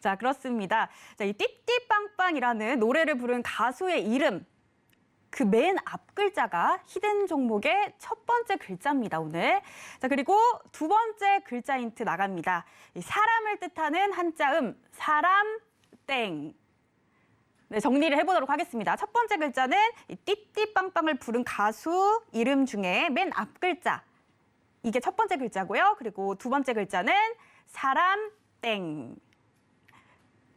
S2: 자, 그렇습니다. 자, 이 띠띠빵빵이라는 노래를 부른 가수의 이름. 그 맨 앞 글자가 히든 종목의 첫 번째 글자입니다, 오늘. 자, 그리고 두 번째 글자 힌트 나갑니다. 이 사람을 뜻하는 한자음, 사람, 땡. 네, 정리를 해보도록 하겠습니다. 첫 번째 글자는 이 띠띠빵빵을 부른 가수 이름 중에 맨 앞 글자. 이게 첫 번째 글자고요. 그리고 두 번째 글자는 사람, 땡.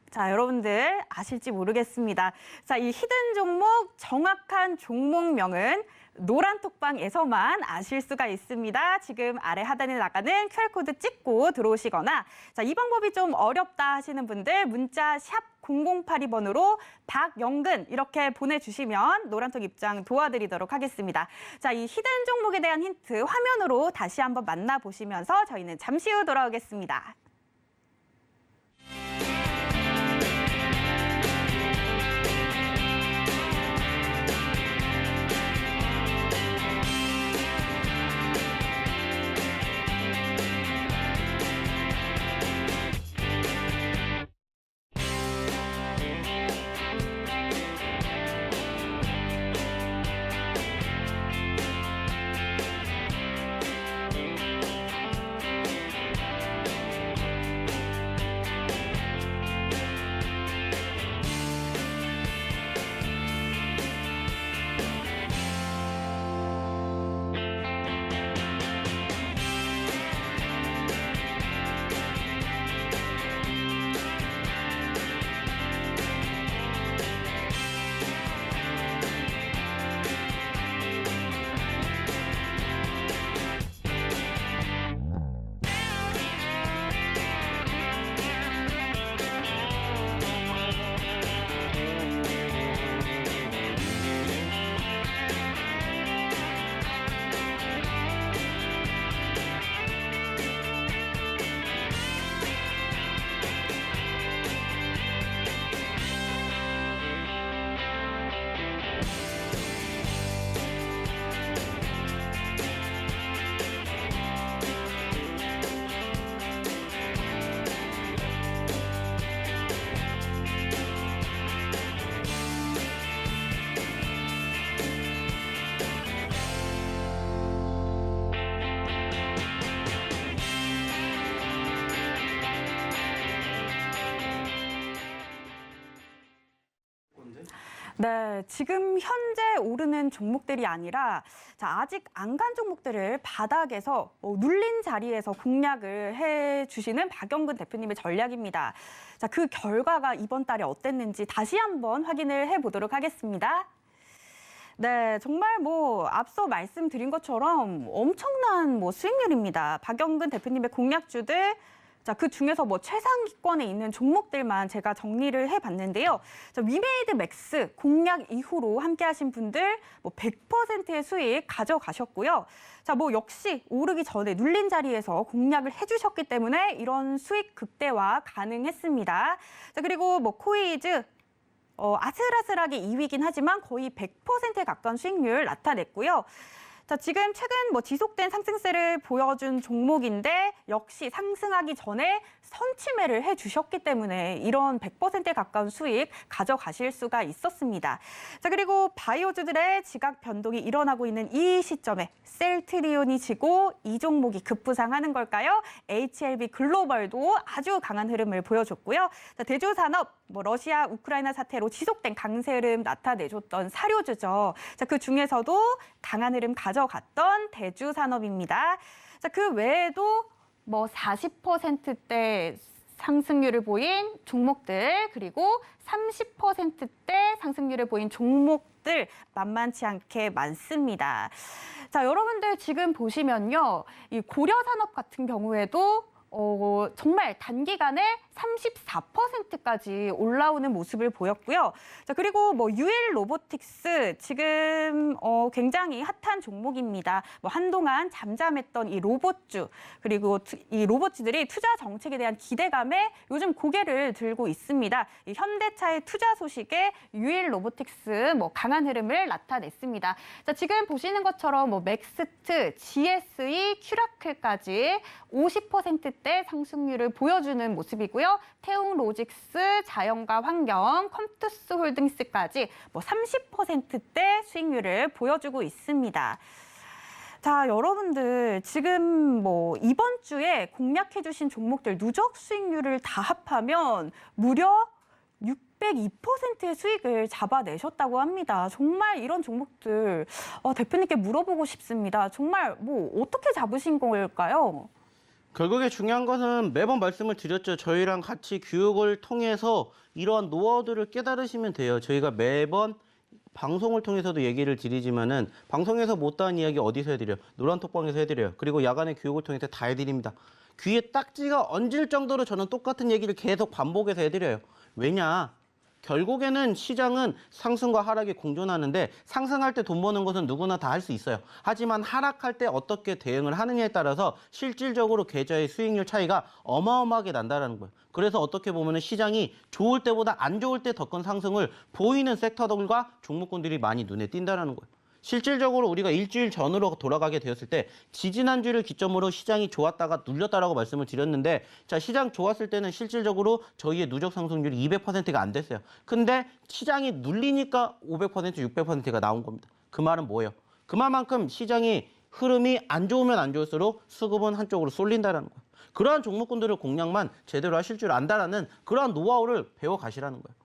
S2: 자, 여러분들 아실지 모르겠습니다. 자, 이 히든 종목 정확한 종목명은 노란톡방에서만 아실 수가 있습니다. 지금 아래 하단에 나가는 QR코드 찍고 들어오시거나 자, 이 방법이 좀 어렵다 하시는 분들 문자 샵 0082번으로 박영근 이렇게 보내주시면 노란톡 입장 도와드리도록 하겠습니다. 자, 이 히든 종목에 대한 힌트 화면으로 다시 한번 만나보시면서 저희는 잠시 후 돌아오겠습니다. 네, 지금 현재 오르는 종목들이 아니라 아직 안 간 종목들을 바닥에서 눌린 자리에서 공략을 해주시는 박영근 대표님의 전략입니다. 그 결과가 이번 달에 어땠는지 다시 한번 확인을 해보도록 하겠습니다. 네, 정말 앞서 말씀드린 것처럼 엄청난 수익률입니다. 박영근 대표님의 공략주들, 그 중에서 최상위권에 있는 종목들만 제가 정리를 해봤는데요. 위메이드 맥스 공략 이후로 함께하신 분들 100%의 수익 가져가셨고요. 역시 오르기 전에 눌린 자리에서 공략을 해주셨기 때문에 이런 수익 극대화 가능했습니다. 그리고 코이즈 아슬아슬하게 2위긴 하지만 거의 100%에 가까운 수익률 나타냈고요. 지금 최근 지속된 상승세를 보여준 종목인데 역시 상승하기 전에 선취매를 해주셨기 때문에 이런 100%에 가까운 수익 가져가실 수가 있었습니다. 그리고 바이오주들의 지각 변동이 일어나고 있는 이 시점에 셀트리온이 지고 이 종목이 급부상하는 걸까요? HLB 글로벌도 아주 강한 흐름을 보여줬고요. 대주산업, 러시아, 우크라이나 사태로 지속된 강세 흐름 나타내줬던 사료주죠. 그 중에서도 강한 흐름 가져갔던 대주산업입니다. 그 외에도 40%대 상승률을 보인 종목들, 그리고 30%대 상승률을 보인 종목들 만만치 않게 많습니다. 여러분들 지금 보시면요. 이 고려산업 같은 경우에도 정말 단기간에 34%까지 올라오는 모습을 보였고요. 그리고 유일 로보틱스 지금 굉장히 핫한 종목입니다. 한동안 잠잠했던 이 로봇주, 그리고 이 로봇주들이 투자 정책에 대한 기대감에 요즘 고개를 들고 있습니다. 이 현대차의 투자 소식에 유일 로보틱스 강한 흐름을 나타냈습니다. 지금 보시는 것처럼 맥스트, GSE, 큐라클까지 50%대 상승률을 보여주는 모습이고요. 태웅 로직스, 자연과 환경, 컴투스 홀딩스까지 30%대 수익률을 보여주고 있습니다. 여러분들 지금 이번 주에 공략해주신 종목들 누적 수익률을 다 합하면 무려 602%의 수익을 잡아내셨다고 합니다. 정말 이런 종목들 대표님께 물어보고 싶습니다. 정말 어떻게 잡으신 걸까요?
S3: 결국에 중요한 것은 매번 말씀을 드렸죠. 저희랑 같이 교육을 통해서 이러한 노하우들을 깨달으시면 돼요. 저희가 매번 방송을 통해서도 얘기를 드리지만은 방송에서 못다한 이야기 어디서 해드려요? 노란톡방에서 해드려요. 그리고 야간에 교육을 통해서 다 해드립니다. 귀에 딱지가 얹을 정도로 저는 똑같은 얘기를 계속 반복해서 해드려요. 왜냐? 결국에는 시장은 상승과 하락이 공존하는데 상승할 때 돈 버는 것은 누구나 다 할 수 있어요. 하지만 하락할 때 어떻게 대응을 하느냐에 따라서 실질적으로 계좌의 수익률 차이가 어마어마하게 난다는 거예요. 그래서 어떻게 보면 시장이 좋을 때보다 안 좋을 때 더 큰 상승을 보이는 섹터들과 종목군들이 많이 눈에 띈다는 거예요. 실질적으로 우리가 일주일 전으로 돌아가게 되었을 때 지지난주를 기점으로 시장이 좋았다가 눌렸다라고 말씀을 드렸는데 시장 좋았을 때는 실질적으로 저희의 누적 상승률이 200%가 안 됐어요. 근데 시장이 눌리니까 500%, 600%가 나온 겁니다. 그 말은 뭐예요? 그 말만큼 시장이 흐름이 안 좋으면 안 좋을수록 수급은 한쪽으로 쏠린다는 거예요. 그러한 종목군들을 공략만 제대로 하실 줄 안다라는 그러한 노하우를 배워가시라는 거예요.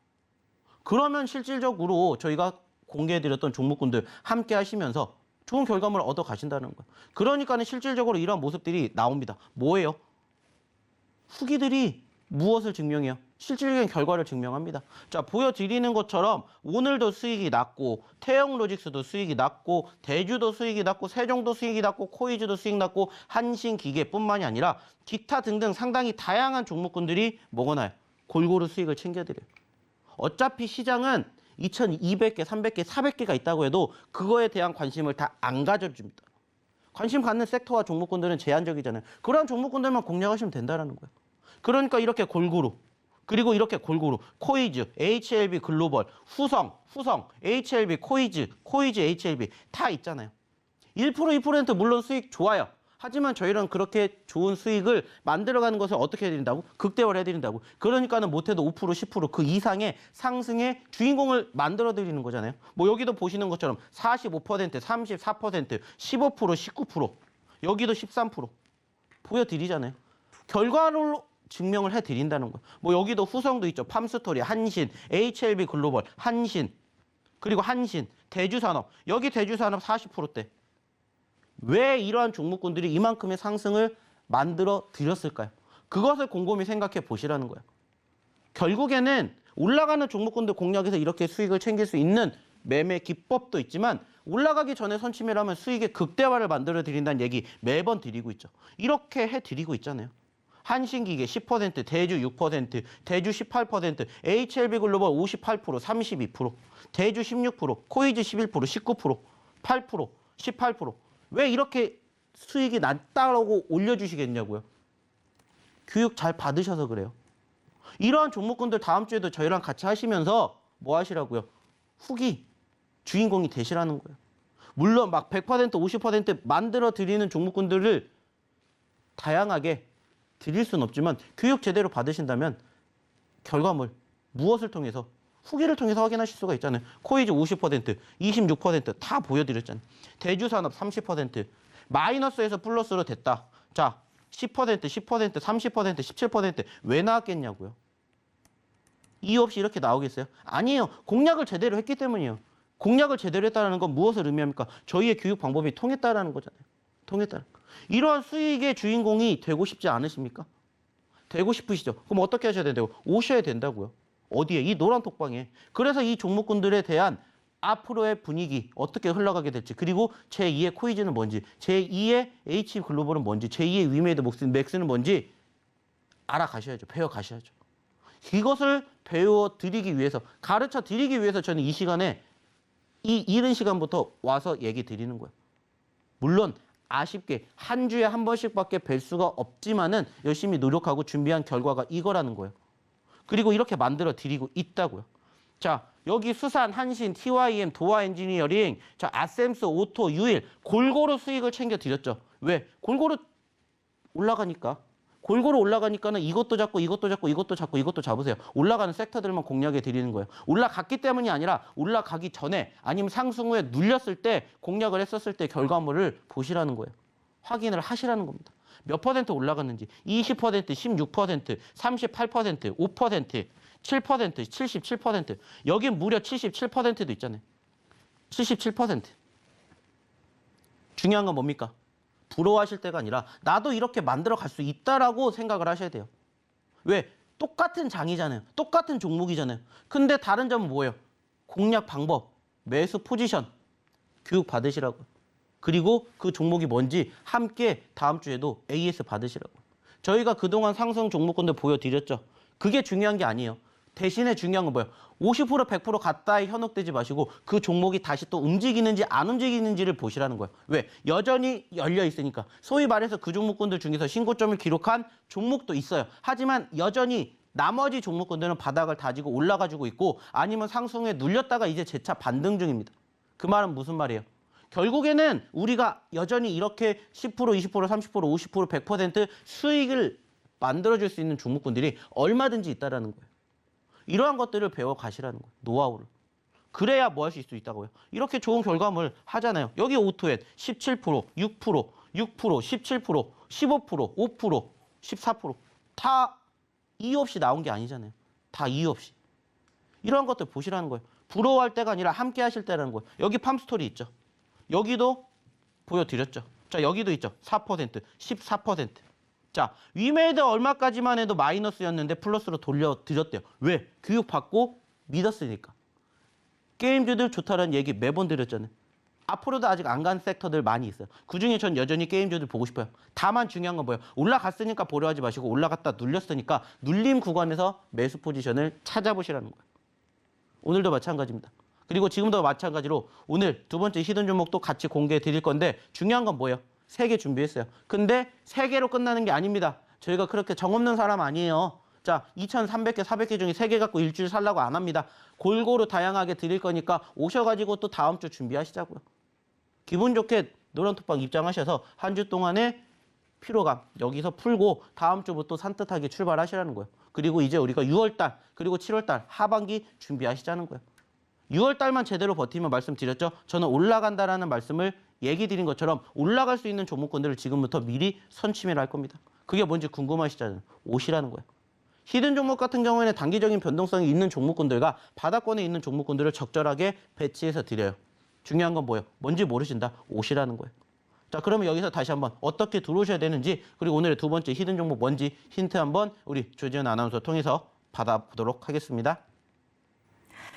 S3: 그러면 실질적으로 저희가 공개해드렸던 종목군들 함께 하시면서 좋은 결과물을 얻어 가신다는 거예요. 그러니까는 실질적으로 이러한 모습들이 나옵니다. 뭐예요? 후기들이 무엇을 증명해요? 실질적인 결과를 증명합니다. 보여드리는 것처럼 오늘도 수익이 났고 태영로직스도 수익이 났고 대주도 수익이 났고 세종도 수익이 났고 코이즈도 수익 났고 한신기계뿐만이 아니라 기타 등등 상당히 다양한 종목군들이 먹어놔요. 골고루 수익을 챙겨드려요. 어차피 시장은 2,200개, 300개, 400개가 있다고 해도 그거에 대한 관심을 다 안 가져줍니다. 관심 갖는 섹터와 종목군들은 제한적이잖아요. 그런 종목군들만 공략하시면 된다는 거예요. 그러니까 이렇게 골고루, 그리고 이렇게 골고루 코이즈, HLB 글로벌, 후성, HLB 코이즈, HLB 다 있잖아요. 1%, 2% 물론 수익 좋아요. 하지만 저희는 그렇게 좋은 수익을 만들어가는 것을 어떻게 해드린다고? 극대화를 해드린다고. 그러니까는 못해도 5%, 10% 그 이상의 상승의 주인공을 만들어드리는 거잖아요. 여기도 보시는 것처럼 45%, 34%, 15%, 19%, 여기도 13% 보여드리잖아요. 결과로 증명을 해드린다는 거예요. 여기도 후성도 있죠. 팜스토리, 한신, HLB 글로벌, 한신. 그리고 한신, 대주산업. 여기 대주산업 40%대. 왜 이러한 종목군들이 이만큼의 상승을 만들어 드렸을까요? 그것을 곰곰이 생각해 보시라는 거예요. 결국에는 올라가는 종목군들 공략에서 이렇게 수익을 챙길 수 있는 매매 기법도 있지만 올라가기 전에 선취매를 하면 수익의 극대화를 만들어 드린다는 얘기 매번 드리고 있죠. 이렇게 해 드리고 있잖아요. 한신기계 10%, 대주 6%, 대주 18%, HLB 글로벌 58%, 32%, 대주 16%, 코이즈 11%, 19%, 8%, 18%. 왜 이렇게 수익이 낮다고 올려주시겠냐고요. 교육 잘 받으셔서 그래요. 이러한 종목군들 다음 주에도 저희랑 같이 하시면서 뭐 하시라고요? 후기 주인공이 되시라는 거예요. 물론 막 100%, 50% 만들어 드리는 종목군들을 다양하게 드릴 수는 없지만 교육 제대로 받으신다면 결과물 무엇을 통해서 후기를 통해서 확인하실 수가 있잖아요. 코이즈 50%, 26%다 보여드렸잖아요. 대주산업 30%, 마이너스에서 플러스로 됐다. 자, 10%, 10%, 30%, 17% 왜 나왔겠냐고요. 이유 없이 이렇게 나오겠어요? 아니에요. 공략을 제대로 했기 때문이에요. 공략을 제대로 했다는 건 무엇을 의미합니까? 저희의 교육 방법이 통했다라는 거잖아요. 통했다는 거. 이러한 수익의 주인공이 되고 싶지 않으십니까? 되고 싶으시죠? 그럼 어떻게 하셔야 된다고? 오셔야 된다고요. 어디에? 이 노란 톡방에. 그래서 이 종목군들에 대한 앞으로의 분위기 어떻게 흘러가게 될지, 그리고 제2의 코이즈는 뭔지, 제2의 H 글로벌은 뭔지, 제2의 위메이드 맥스는 뭔지 알아가셔야죠. 배워가셔야죠. 이것을 배워드리기 위해서, 가르쳐 드리기 위해서 저는 이 시간에 이 이른 시간부터 와서 얘기 드리는 거예요. 물론 아쉽게 한 주에 한 번씩밖에 뵐 수가 없지만은 열심히 노력하고 준비한 결과가 이거라는 거예요. 그리고 이렇게 만들어 드리고 있다고요. 자, 여기 수산, 한신, TYM, 도화 엔지니어링, 자, 아셈스, 오토, 유일 골고루 수익을 챙겨 드렸죠. 왜? 골고루 올라가니까. 골고루 올라가니까는 이것도 잡고 이것도 잡고 이것도 잡고 이것도 잡으세요. 올라가는 섹터들만 공략해 드리는 거예요. 올라갔기 때문이 아니라 올라가기 전에 아니면 상승 후에 눌렸을 때 공략을 했었을 때 결과물을 보시라는 거예요. 확인을 하시라는 겁니다. 몇 퍼센트 올라갔는지 20%, 16%, 38%, 5%, 7%, 77%. 여긴 무려 77%도 있잖아요. 77%. 중요한 건 뭡니까? 부러워하실 때가 아니라 나도 이렇게 만들어 갈 수 있다라고 생각을 하셔야 돼요. 왜? 똑같은 장이잖아요. 똑같은 종목이잖아요. 근데 다른 점은 뭐예요? 공략 방법, 매수 포지션, 교육 받으시라고요. 그리고 그 종목이 뭔지 함께 다음 주에도 AS 받으시라고요. 저희가 그동안 상승 종목군들 보여드렸죠. 그게 중요한 게 아니에요. 대신에 중요한 건 뭐예요? 50%, 100% 가까이 현혹되지 마시고 그 종목이 다시 또 움직이는지 안 움직이는지를 보시라는 거예요. 왜? 여전히 열려 있으니까. 소위 말해서 그 종목군들 중에서 신고점을 기록한 종목도 있어요. 하지만 여전히 나머지 종목군들은 바닥을 다지고 올라가지고 있고 아니면 상승에 눌렸다가 이제 재차 반등 중입니다. 그 말은 무슨 말이에요? 결국에는 우리가 여전히 이렇게 10%, 20%, 30%, 50%, 100% 수익을 만들어줄 수 있는 종목군들이 얼마든지 있다라는 거예요. 이러한 것들을 배워 가시라는 거예요. 노하우를. 그래야 뭐 할 수 있다고요. 이렇게 좋은 결과물 하잖아요. 여기 오토엔 17%, 6%, 6%, 17%, 15%, 5%, 14%. 다 이유 없이 나온 게 아니잖아요. 다 이유 없이. 이러한 것들 보시라는 거예요. 부러워할 때가 아니라 함께 하실 때라는 거예요. 여기 팜스토리 있죠. 여기도 보여드렸죠. 자, 여기도 있죠. 4%, 14%. 자, 위메이드 얼마까지만 해도 마이너스였는데 플러스로 돌려드렸대요. 왜? 교육받고 믿었으니까. 게임주들 좋다라는 얘기 매번 드렸잖아요. 앞으로도 아직 안 간 섹터들 많이 있어요. 그중에 전 여전히 게임주들 보고 싶어요. 다만 중요한 건 뭐예요? 올라갔으니까 보려 하지 마시고 올라갔다 눌렸으니까 눌림 구간에서 매수 포지션을 찾아보시라는 거예요. 오늘도 마찬가지입니다. 그리고 지금도 마찬가지로 오늘 두 번째 히든 종목도 같이 공개해 드릴 건데 중요한 건 뭐예요? 3개 준비했어요. 근데 3개로 끝나는 게 아닙니다. 저희가 그렇게 정없는 사람 아니에요. 자, 2,300개, 400개 중에 3개 갖고 일주일 살라고 안 합니다. 골고루 다양하게 드릴 거니까 오셔가지고 또 다음 주 준비하시자고요. 기분 좋게 노란톡방 입장하셔서 한 주 동안의 피로감 여기서 풀고 다음 주부터 산뜻하게 출발하시라는 거예요. 그리고 이제 우리가 6월달 그리고 7월달 하반기 준비하시자는 거예요. 6월달만 제대로 버티면 말씀드렸죠. 저는 올라간다라는 말씀을 얘기 드린 것처럼 올라갈 수 있는 종목군들을 지금부터 미리 선취매를 할 겁니다. 그게 뭔지 궁금하시잖아요. 오시라는 거예요. 히든 종목 같은 경우에는 단기적인 변동성이 있는 종목군들과 바닥권에 있는 종목군들을 적절하게 배치해서 드려요. 중요한 건 뭐예요? 뭔지 모르신다? 오시라는 거예요. 자, 그러면 여기서 다시 한번 어떻게 들어오셔야 되는지, 그리고 오늘의 두 번째 히든 종목 뭔지 힌트 한번 우리 조지현 아나운서 통해서 받아보도록 하겠습니다.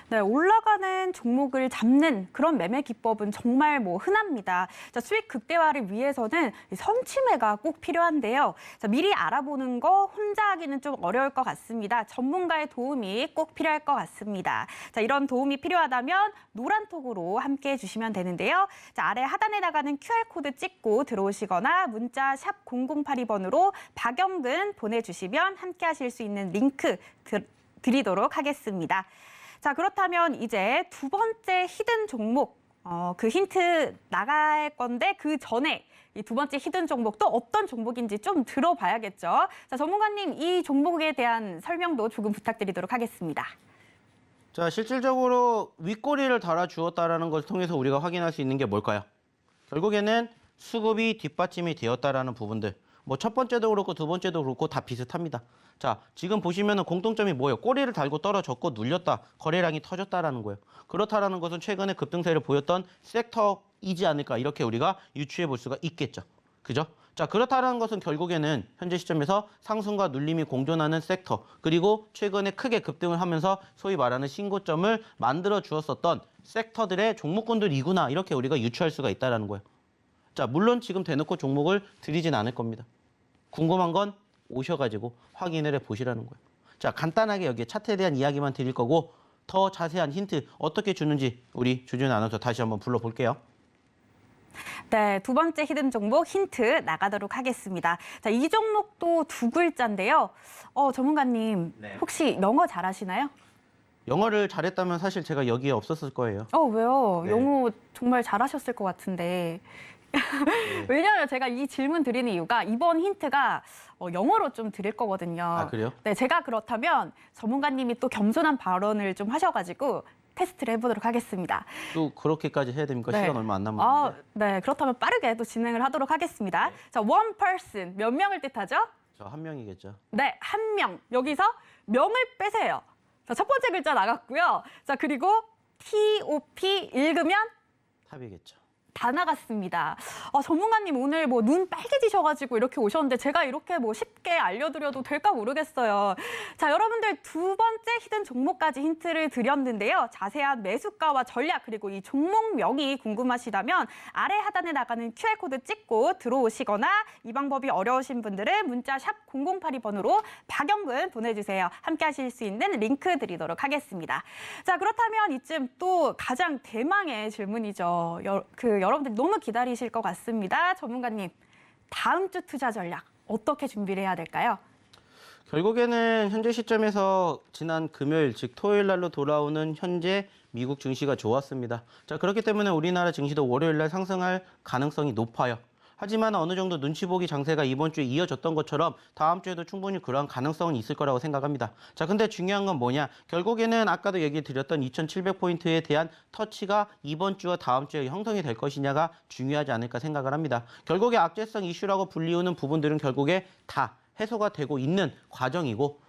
S2: 네, 올라가는 종목을 잡는 그런 매매 기법은 정말 흔합니다. 자, 수익 극대화를 위해서는 이 선취매가 꼭 필요한데요. 자, 미리 알아보는 거 혼자 하기는 좀 어려울 것 같습니다. 전문가의 도움이 꼭 필요할 것 같습니다. 자, 이런 도움이 필요하다면 노란톡으로 함께해 주시면 되는데요. 자, 아래 하단에 나가는 QR코드 찍고 들어오시거나 문자 샵 0082번으로 박영근 보내주시면 함께 하실 수 있는 링크 드리도록 하겠습니다. 자, 그렇다면 이제 두 번째 히든 종목, 그 힌트 나갈 건데 그 전에 이 두 번째 히든 종목 또 어떤 종목인지 좀 들어봐야겠죠. 자, 전문가님 이 종목에 대한 설명도 조금 부탁드리도록 하겠습니다.
S3: 자, 실질적으로 윗꼬리를 달아주었다는 것을 통해서 우리가 확인할 수 있는 게 뭘까요? 결국에는 수급이 뒷받침이 되었다라는 부분들. 뭐 첫 번째도 그렇고 두 번째도 그렇고 다 비슷합니다. 자, 지금 보시면은 공통점이 뭐예요? 꼬리를 달고 떨어졌고 눌렸다. 거래량이 터졌다라는 거예요. 그렇다라는 것은 최근에 급등세를 보였던 섹터이지 않을까 이렇게 우리가 유추해 볼 수가 있겠죠. 그죠? 자, 그렇다라는 것은 결국에는 현재 시점에서 상승과 눌림이 공존하는 섹터, 그리고 최근에 크게 급등을 하면서 소위 말하는 신고점을 만들어 주었었던 섹터들의 종목군들이구나 이렇게 우리가 유추할 수가 있다라는 거예요. 자, 물론 지금 대놓고 종목을 드리진 않을 겁니다. 궁금한 건 오셔가지고 확인을 해보시라는 거예요. 자, 간단하게 여기에 차트에 대한 이야기만 드릴 거고 더 자세한 힌트 어떻게 주는지 우리 조지현 아나운서 다시 한번 불러볼게요.
S2: 네, 두 번째 히든 종목 힌트 나가도록 하겠습니다. 자, 이 종목도 두 글자인데요. 전문가님,
S3: 네.
S2: 혹시 영어 잘하시나요?
S3: 영어를 잘했다면 사실 제가 여기에 없었을 거예요.
S2: 왜요?
S3: 네.
S2: 영어 정말 잘하셨을 것 같은데.
S3: 네.
S2: 왜냐하면 제가 이 질문 드리는 이유가 이번 힌트가 영어로 좀 드릴 거거든요.
S3: 아, 그래요?
S2: 네, 제가 그렇다면 전문가님이 또 겸손한 발언을 좀 하셔가지고 테스트를 해보도록 하겠습니다.
S3: 또 그렇게까지 해야 됩니까?
S2: 네.
S3: 시간 얼마 안 남았는데.
S2: 네, 그렇다면 빠르게 또 진행을 하도록 하겠습니다.
S3: 네.
S2: 자, one person, 몇 명을 뜻하죠?
S3: 저 한 명이겠죠.
S2: 네, 한 명. 여기서 명을 빼세요. 자, 첫 번째 글자 나갔고요. 자, 그리고 TOP 읽으면
S3: 탑이겠죠.
S2: 다 나갔습니다. 전문가님 오늘 눈 빨개지셔가지고 이렇게 오셨는데 제가 이렇게 쉽게 알려드려도 될까 모르겠어요. 자, 여러분들 두 번째 히든 종목까지 힌트를 드렸는데요. 자세한 매수가와 전략 그리고 이 종목명이 궁금하시다면 아래 하단에 나가는 QR코드 찍고 들어오시거나 이 방법이 어려우신 분들은 문자 샵 0082번으로 박영근 보내주세요. 함께 하실 수 있는 링크 드리도록 하겠습니다. 자, 그렇다면 이쯤 또 가장 대망의 질문이죠. 여러분들 너무 기다리실 것 같습니다. 전문가님, 다음 주 투자 전략 어떻게 준비를 해야 될까요?
S3: 결국에는 현재 시점에서 지난 금요일, 즉 토요일 날로 돌아오는 현재 미국 증시가 좋았습니다. 자, 그렇기 때문에 우리나라 증시도 월요일 날 상승할 가능성이 높아요. 하지만 어느 정도 눈치 보기 장세가 이번 주에 이어졌던 것처럼 다음 주에도 충분히 그러한 가능성은 있을 거라고 생각합니다. 자, 근데 중요한 건 뭐냐? 결국에는 아까도 얘기 드렸던 2700포인트에 대한 터치가 이번 주와 다음 주에 형성이 될 것이냐가 중요하지 않을까 생각을 합니다. 결국에 악재성 이슈라고 불리우는 부분들은 결국에 다 해소가 되고 있는 과정이고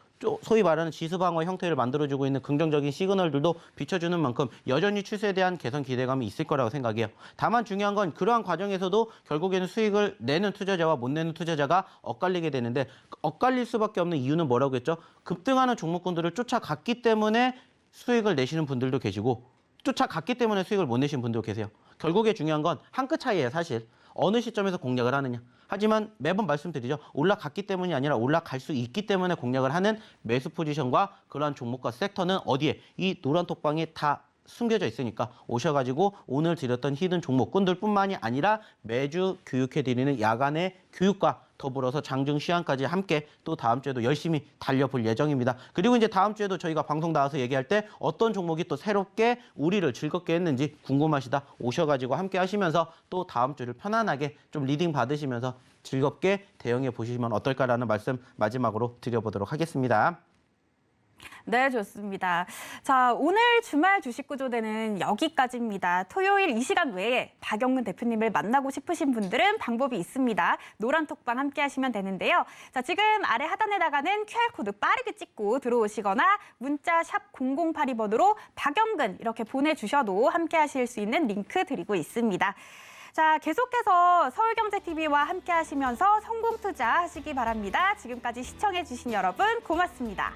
S3: 소위 말하는 지수 방어 형태를 만들어주고 있는 긍정적인 시그널들도 비춰주는 만큼 여전히 추세에 대한 개선 기대감이 있을 거라고 생각해요. 다만 중요한 건 그러한 과정에서도 결국에는 수익을 내는 투자자와 못 내는 투자자가 엇갈리게 되는데 엇갈릴 수밖에 없는 이유는 뭐라고 했죠? 급등하는 종목군들을 쫓아갔기 때문에 수익을 내시는 분들도 계시고 쫓아갔기 때문에 수익을 못 내신 분도 계세요. 결국에 중요한 건 한 끗 차이예요, 사실. 어느 시점에서 공략을 하느냐. 하지만 매번 말씀드리죠. 올라갔기 때문이 아니라 올라갈 수 있기 때문에 공략을 하는 매수 포지션과 그러한 종목과 섹터는 어디에? 이 노란 톡방에 다 숨겨져 있으니까 오셔가지고 오늘 드렸던 히든 종목군들뿐만이 아니라 매주 교육해드리는 야간의 교육과 더불어서 장중 시황까지 함께 또 다음 주에도 열심히 달려볼 예정입니다. 그리고 이제 다음 주에도 저희가 방송 나와서 얘기할 때 어떤 종목이 또 새롭게 우리를 즐겁게 했는지 궁금하시다 오셔가지고 함께 하시면서 또 다음 주를 편안하게 좀 리딩 받으시면서 즐겁게 대응해 보시면 어떨까라는 말씀 마지막으로 드려보도록 하겠습니다.
S2: 네, 좋습니다. 자, 오늘 주말 주식 구조대는 여기까지입니다. 토요일 이 시간 외에 박영근 대표님을 만나고 싶으신 분들은 방법이 있습니다. 노란톡방 함께 하시면 되는데요. 자, 지금 아래 하단에다가는 QR코드 빠르게 찍고 들어오시거나 문자 샵 0082번으로 박영근 이렇게 보내주셔도 함께 하실 수 있는 링크 드리고 있습니다. 자, 계속해서 서울경제TV와 함께 하시면서 성공 투자하시기 바랍니다. 지금까지 시청해주신 여러분 고맙습니다.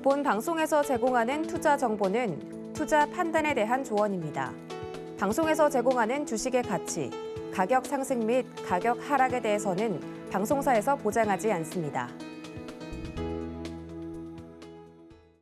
S1: 본 방송에서 제공하는 투자 정보는 투자 판단에 대한 조언입니다. 방송에서 제공하는 주식의 가치, 가격 상승 및 가격 하락에 대해서는 방송사에서 보장하지 않습니다.